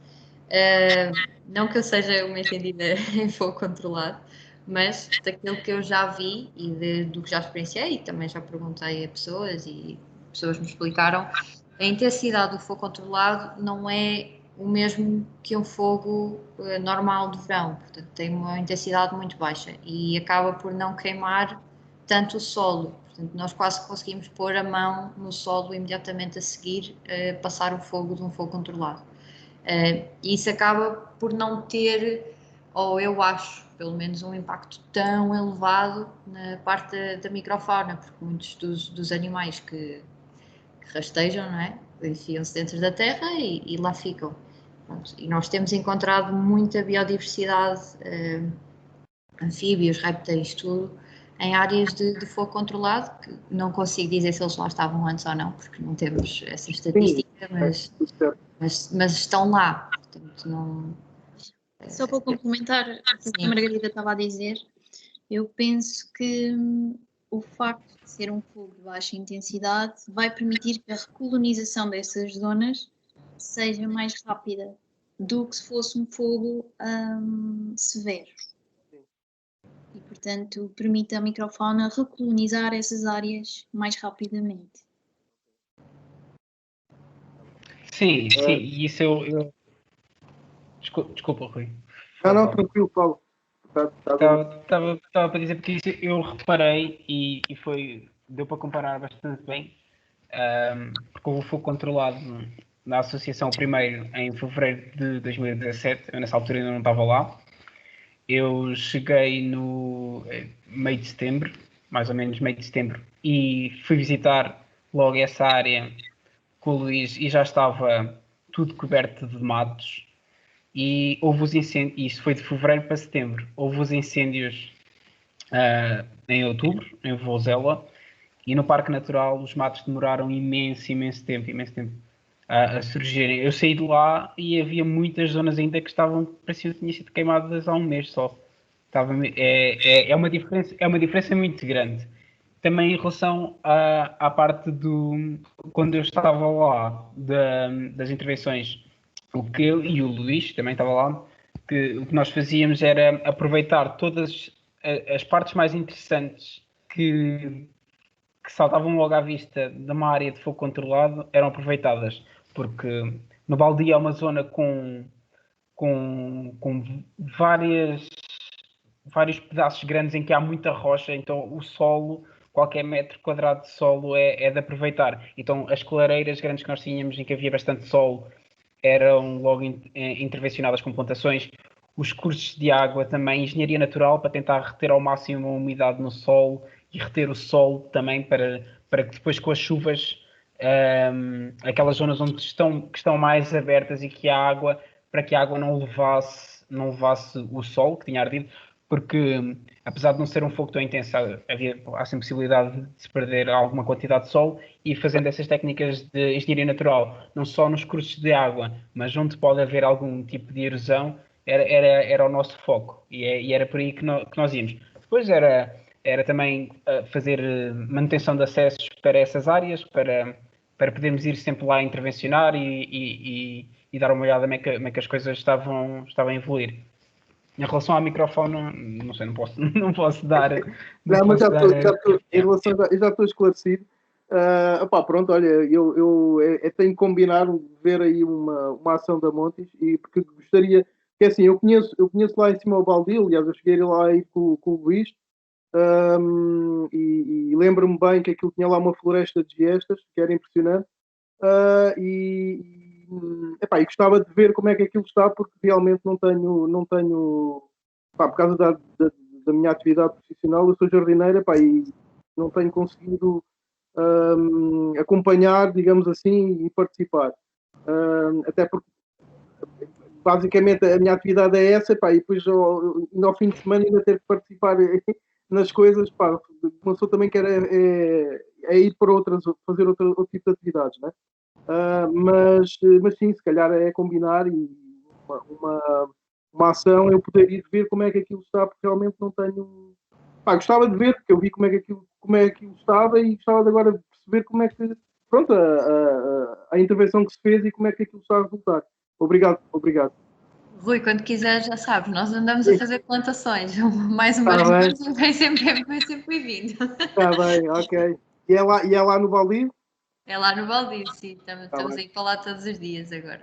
Não que eu seja uma entendida em fogo controlado, mas daquilo que eu já vi e do que já experienciei, e também já perguntei a pessoas e pessoas me explicaram, a intensidade do fogo controlado não é o mesmo que um fogo normal de verão, portanto tem uma intensidade muito baixa e acaba por não queimar tanto o solo. Portanto, nós quase conseguimos pôr a mão no solo imediatamente a seguir, passar o fogo de um fogo controlado. E isso acaba por não ter, ou eu acho, pelo menos um impacto tão elevado na parte da microfauna, porque muitos dos animais que rastejam, não é? Enfiam-se dentro da terra e lá ficam. Pronto. E nós temos encontrado muita biodiversidade, anfíbios, répteis, tudo, em áreas de fogo controlado, que não consigo dizer se eles lá estavam antes ou não, porque não temos essa estatística, mas estão lá, portanto não... Só para complementar o que a Margarida estava a dizer, eu penso que o facto de ser um fogo de baixa intensidade vai permitir que a recolonização dessas zonas seja mais rápida do que se fosse um fogo severo. E, portanto, permite à microfauna recolonizar essas áreas mais rapidamente. Sim, e isso eu... Desculpa, Rui. Não, tranquilo, Paulo. Estava para dizer, porque isso eu reparei e deu para comparar bastante bem, porque houve fogo controlado na associação primeiro em fevereiro de 2017, eu nessa altura ainda não estava lá. Eu cheguei no meio de setembro, mais ou menos meio de setembro, e fui visitar logo essa área com o Luís e já estava tudo coberto de matos. E houve os incêndios, isso foi de fevereiro para setembro, houve os incêndios em outubro, em Vozela, e no Parque Natural os matos demoraram imenso tempo a surgirem. Eu saí de lá e havia muitas zonas ainda que estavam, pareciam que tinham sido queimadas há um mês só. É uma diferença muito grande. Também em relação à parte quando eu estava lá, das intervenções, o que eu e o Luís também estava lá, que o que nós fazíamos era aproveitar todas as partes mais interessantes que saltavam logo à vista de uma área de fogo controlado, eram aproveitadas, porque no Baldio é uma zona com vários pedaços grandes em que há muita rocha, então o solo, qualquer metro quadrado de solo é de aproveitar. Então as clareiras grandes que nós tínhamos em que havia bastante solo eram logo intervencionadas com plantações. Os cursos de água também, engenharia natural para tentar reter ao máximo a umidade no solo e reter o solo também para que depois com as chuvas aquelas zonas onde que estão mais abertas e que a água, para que a água não levasse o solo que tinha ardido, porque apesar de não ser um fogo tão intenso, há sempre possibilidade de se perder alguma quantidade de solo, e fazendo essas técnicas de engenharia natural, não só nos cursos de água, mas onde pode haver algum tipo de erosão, era o nosso foco, e era por aí que nós íamos. Depois era também fazer manutenção de acessos para essas áreas, para podermos ir sempre lá intervencionar e dar uma olhada como é que as coisas estavam a evoluir. Em relação ao microfone, não sei, não posso dar. Não, mas em Yeah. relação, eu já estou esclarecido. Pronto, olha, eu tenho que combinar ver aí uma ação da Montes, e porque gostaria, que assim, eu conheço lá em cima o Baldio, aliás, eu cheguei lá aí com o Luís, e lembro-me bem que aquilo tinha lá uma floresta de gestas, que era impressionante, e gostava de ver como é que aquilo está, porque realmente não tenho por causa da minha atividade profissional, eu sou jardineira, e não tenho conseguido acompanhar, digamos assim, e participar. Até porque basicamente a minha atividade é essa, e depois ao fim de semana ainda ter que participar nas coisas, uma pessoa também quer ir para fazer outro tipo de atividades, né? Mas sim, se calhar é combinar e uma ação, eu poder ir ver como é que aquilo está, porque realmente não tenho. Gostava de ver, porque eu vi como é que aquilo estava, e gostava de agora perceber como é que. Pronto, a intervenção que se fez e como é que aquilo está a resultar. Obrigado. Rui, quando quiser, já sabes, nós andamos a fazer plantações. Mais uma Tá vez, vai sempre bem-vindo. Está bem, ok. E é lá no Baldio? É lá no Baldio, sim, estamos bem. aí para lá todos os dias agora.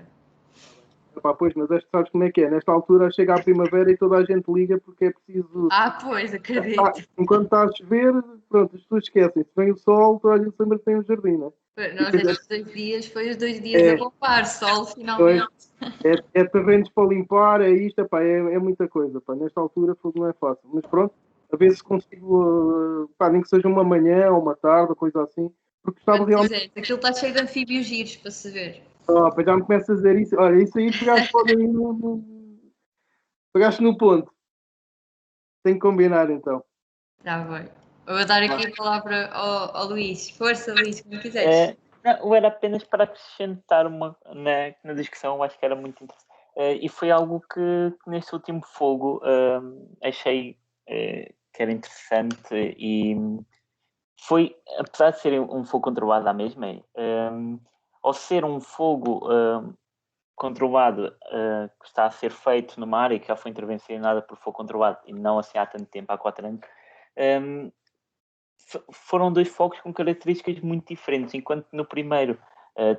Pois, mas sabes como é que é? Nesta altura chega a primavera e toda a gente liga, porque é preciso. Pois, acredito. Enquanto está a chover, pronto, as pessoas esquecem. Se vem o sol, toda a gente sempre tem um jardim, né? Nós estes 2 dias, foi os 2 dias a poupar, sol finalmente. É terrenos para limpar, é isto, é muita coisa. Nesta altura não é fácil. Mas pronto, a ver se consigo, nem que seja uma manhã ou uma tarde, coisa assim. Porque estava Quando realmente. quiseres, aquilo está cheio de anfíbios giros para se ver. Já me começa a dizer isso. Olha, isso aí pegaste pegaste no ponto. Tem que combinar então. Está bem. Vou dar aqui a palavra ao Luís. Força, Luís, como quiseres. Não, era apenas para acrescentar na discussão, acho que era muito interessante. E foi algo que neste último fogo achei que era interessante, e foi, apesar de ser um fogo controlado à mesma, ao ser um fogo controlado que está a ser feito numa área que já foi intervencionada por fogo controlado, e não assim há tanto tempo, há 4 anos, foram 2 fogos com características muito diferentes. Enquanto no primeiro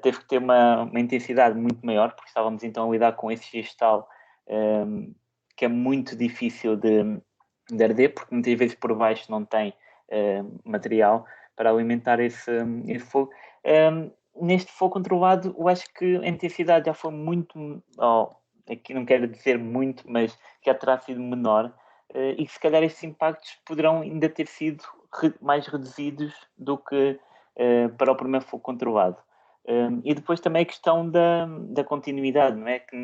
teve que ter uma intensidade muito maior, porque estávamos então a lidar com esse gestal que é muito difícil de arder, porque muitas vezes por baixo não tem material para alimentar esse fogo. Neste fogo controlado, eu acho que a intensidade já foi muito, aqui não quero dizer muito, mas já terá sido menor, e se calhar esses impactos poderão ainda ter sido mais reduzidos do que para o primeiro fogo controlado. E depois também a questão da continuidade, não é? Que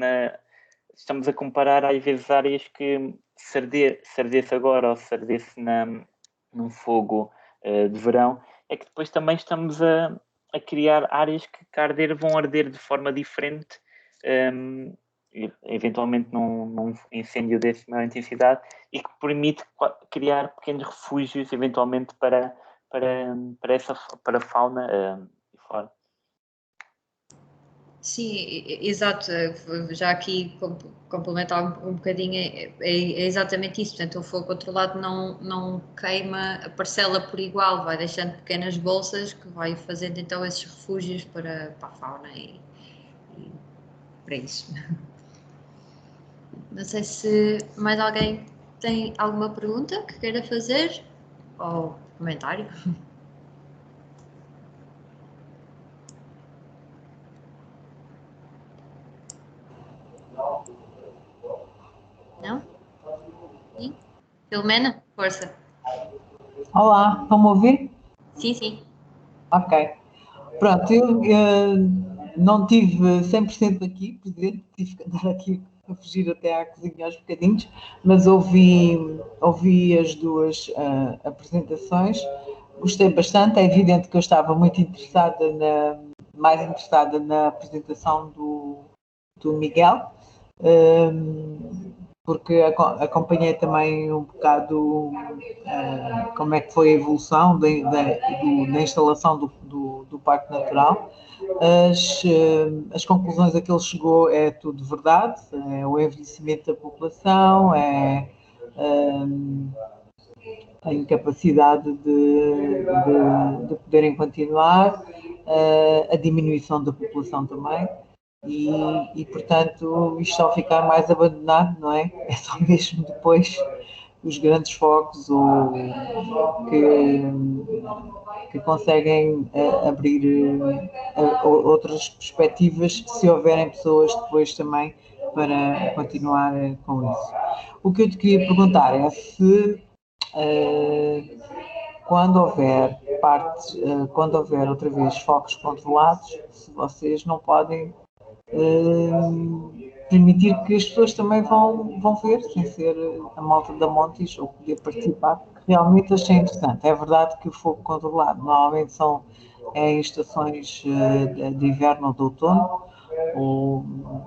estamos a comparar às vezes áreas que se ardesse agora ou se ardesse num fogo de verão, é que depois também estamos a criar áreas que vão arder de forma diferente, eventualmente num incêndio dessa maior intensidade, e que permite criar pequenos refúgios eventualmente para a fauna e flora. Sim, exato. Já aqui complementar um bocadinho, é exatamente isso. Portanto, o fogo controlado não queima a parcela por igual, vai deixando pequenas bolsas que vai fazendo então esses refúgios para a fauna e para isso. Não sei se mais alguém tem alguma pergunta que queira fazer ou comentário. Não? Sim? Filomena, força. Olá, estão-me a ouvir? Sim, sim. Ok. Pronto, eu não tive 100% aqui presente, tive que andar aqui a fugir até à cozinha aos bocadinhos, mas ouvi as duas apresentações, gostei bastante. É evidente que eu estava muito mais interessada na apresentação do Miguel, porque acompanhei também um bocado como é que foi a evolução da instalação do Parque Natural. As conclusões a que ele chegou é tudo verdade, é o envelhecimento da população, é a incapacidade de poderem continuar, a diminuição da população também. E, portanto, isto ao ficar mais abandonado, não é? É só mesmo depois os grandes focos que conseguem abrir outras perspectivas, se houverem pessoas depois também para continuar com isso. O que eu te queria perguntar é se quando houver quando houver outra vez focos controlados, se vocês não podem permitir que as pessoas também vão ver, sem ser a malta da Montes, ou poder participar, que realmente achei interessante. É verdade que o fogo controlado normalmente são em estações de inverno ou de outono,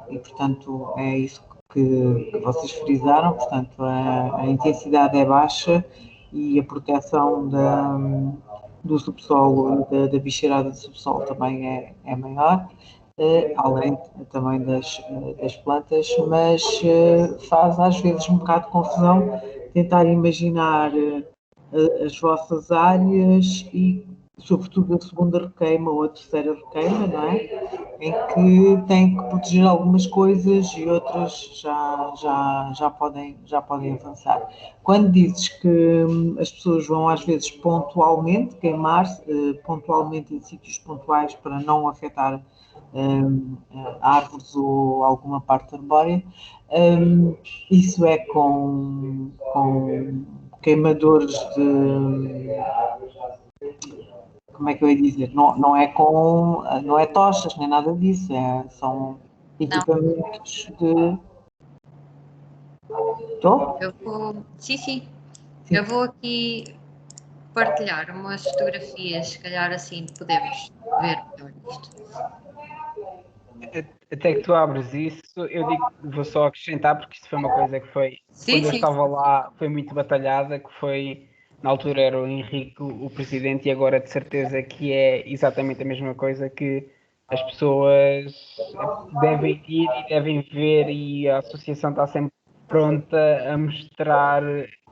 e portanto é isso que vocês frisaram, portanto a intensidade é baixa e a proteção do subsolo, da bicheirada do subsolo também é maior. Além também das plantas, mas faz às vezes um bocado de confusão tentar imaginar as vossas áreas e, sobretudo, a segunda requeima ou a terceira requeima, não é? Em que têm que proteger algumas coisas e outras já podem avançar. Quando dizes que as pessoas vão às vezes pontualmente queimar-se, pontualmente em sítios pontuais para não afetar árvores ou alguma parte arbórea, isso é com queimadores de, como é que eu ia dizer, não é tochas nem nada disso, são equipamentos de... Estou? Sim, sim. Eu vou aqui partilhar umas fotografias, se calhar assim podemos ver melhor isto. Até que tu abres isso, eu digo, vou só acrescentar, porque isto foi uma coisa que foi, quando eu estava lá, foi muito batalhada, que foi, na altura era o Henrique o presidente, e agora de certeza que é exatamente a mesma coisa, que as pessoas devem ir e devem ver, e a associação está sempre pronta a mostrar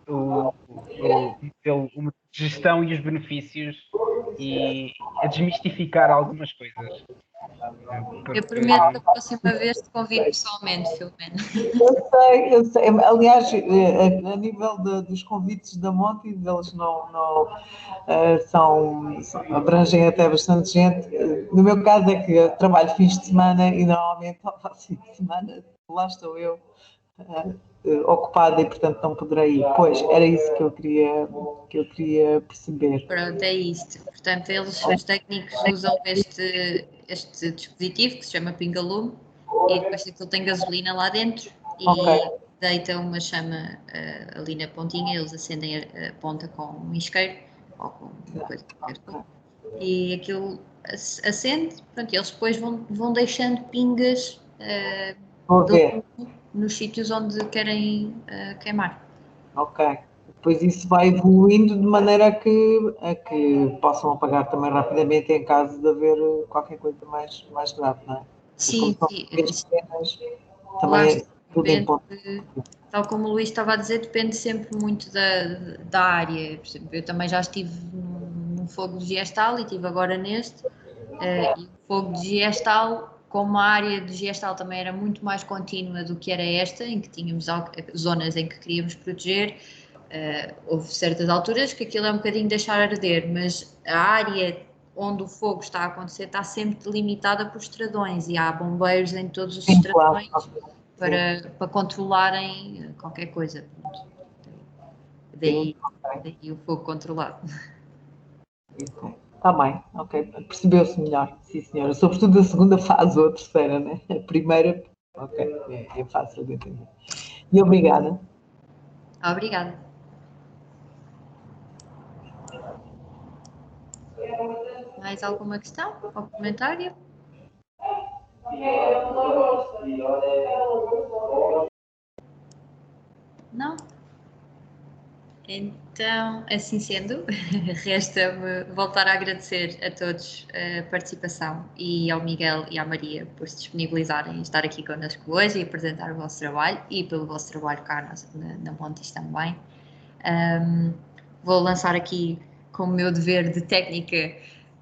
o modelo de gestão e os benefícios, e a desmistificar algumas coisas. Eu prometo que a próxima vez te convido pessoalmente, Filomena. Eu sei. Aliás, a nível dos convites da Montes, eles não abrangem até bastante gente. No meu caso é que eu trabalho fins de semana e normalmente ao fim de semana lá estou eu ocupada e portanto não poderei ir. Pois, era isso que eu queria perceber. Pronto, é isto. Portanto, os técnicos usam este dispositivo que se chama pingalume e depois aquilo tem gasolina lá dentro e deita uma chama ali na pontinha, eles acendem a ponta com um isqueiro ou com uma coisa qualquer coisa. E aquilo acende, pronto, eles depois vão deixando pingas nos sítios onde querem queimar. Ok. Depois isso vai evoluindo de maneira a que possam apagar também rapidamente em caso de haver qualquer coisa mais grave, não é? Sim, também é tudo em ponto. Tal como o Luís estava a dizer, depende sempre muito da área. Por exemplo, eu também já estive num fogo de gestal e estive agora neste. E o fogo de gestal, como a área de gestal também era muito mais contínua do que era esta, em que tínhamos zonas em que queríamos proteger, houve certas alturas que aquilo é um bocadinho deixar arder, mas a área onde o fogo está a acontecer está sempre delimitada por estradões e há bombeiros em todos os estradões para controlarem qualquer coisa. Daí o fogo controlado. Está bem, ok. Percebeu-se melhor, sim senhora. Sobretudo a segunda fase ou a terceira, né? A primeira, ok, é fácil de entender. E obrigada. Obrigada. Mais alguma questão ou comentário? Não? Então, assim sendo, resta-me voltar a agradecer a todos a participação e ao Miguel e à Maria por se disponibilizarem a estar aqui connosco hoje e apresentar o vosso trabalho e pelo vosso trabalho cá na Montes também. Vou lançar aqui, como meu dever de técnica,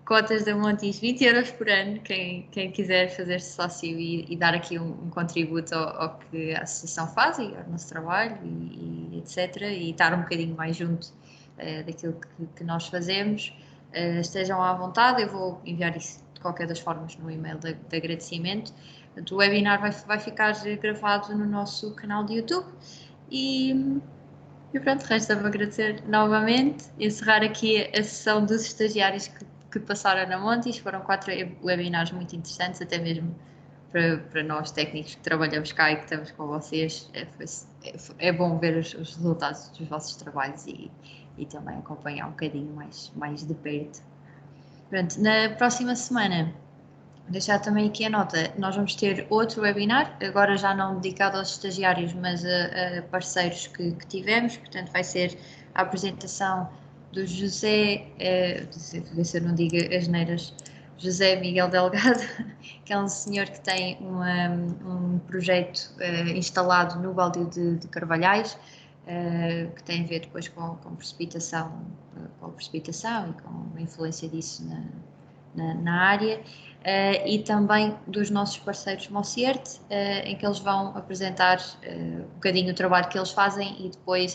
cotas da Montes 20 € por ano, quem quiser fazer-se sócio e dar aqui um contributo ao que a associação faz e ao nosso trabalho e etc. E estar um bocadinho mais junto daquilo que nós fazemos. Estejam à vontade, eu vou enviar isso de qualquer das formas no e-mail de agradecimento. O webinar vai ficar gravado no nosso canal de YouTube e pronto, resta-me agradecer novamente, encerrar aqui a sessão dos estagiários que passaram na Montes. Foram 4 webinars muito interessantes, até mesmo para nós técnicos que trabalhamos cá e que estamos com vocês. É bom ver os resultados dos vossos trabalhos e também acompanhar um bocadinho mais de perto. Pronto, na próxima semana, deixar também aqui a nota, nós vamos ter outro webinar, agora já não dedicado aos estagiários, mas a parceiros que tivemos, portanto vai ser a apresentação do José, ver se eu não digo asneiras, José Miguel Delgado, que é um senhor que tem um projeto instalado no Baldio de Carvalhais, que tem a ver depois com precipitação e com a influência disso na área. E também dos nossos parceiros Mocierte, em que eles vão apresentar um bocadinho o trabalho que eles fazem e depois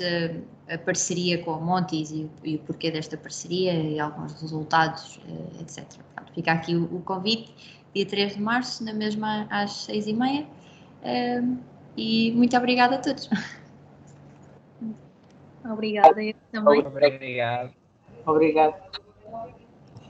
a parceria com a Montes e o porquê desta parceria e alguns resultados, etc. Portanto, fica aqui o convite, dia 3 de março, na mesma às 6h30. E muito obrigada a todos. Obrigada, eu também. Obrigado. Obrigada.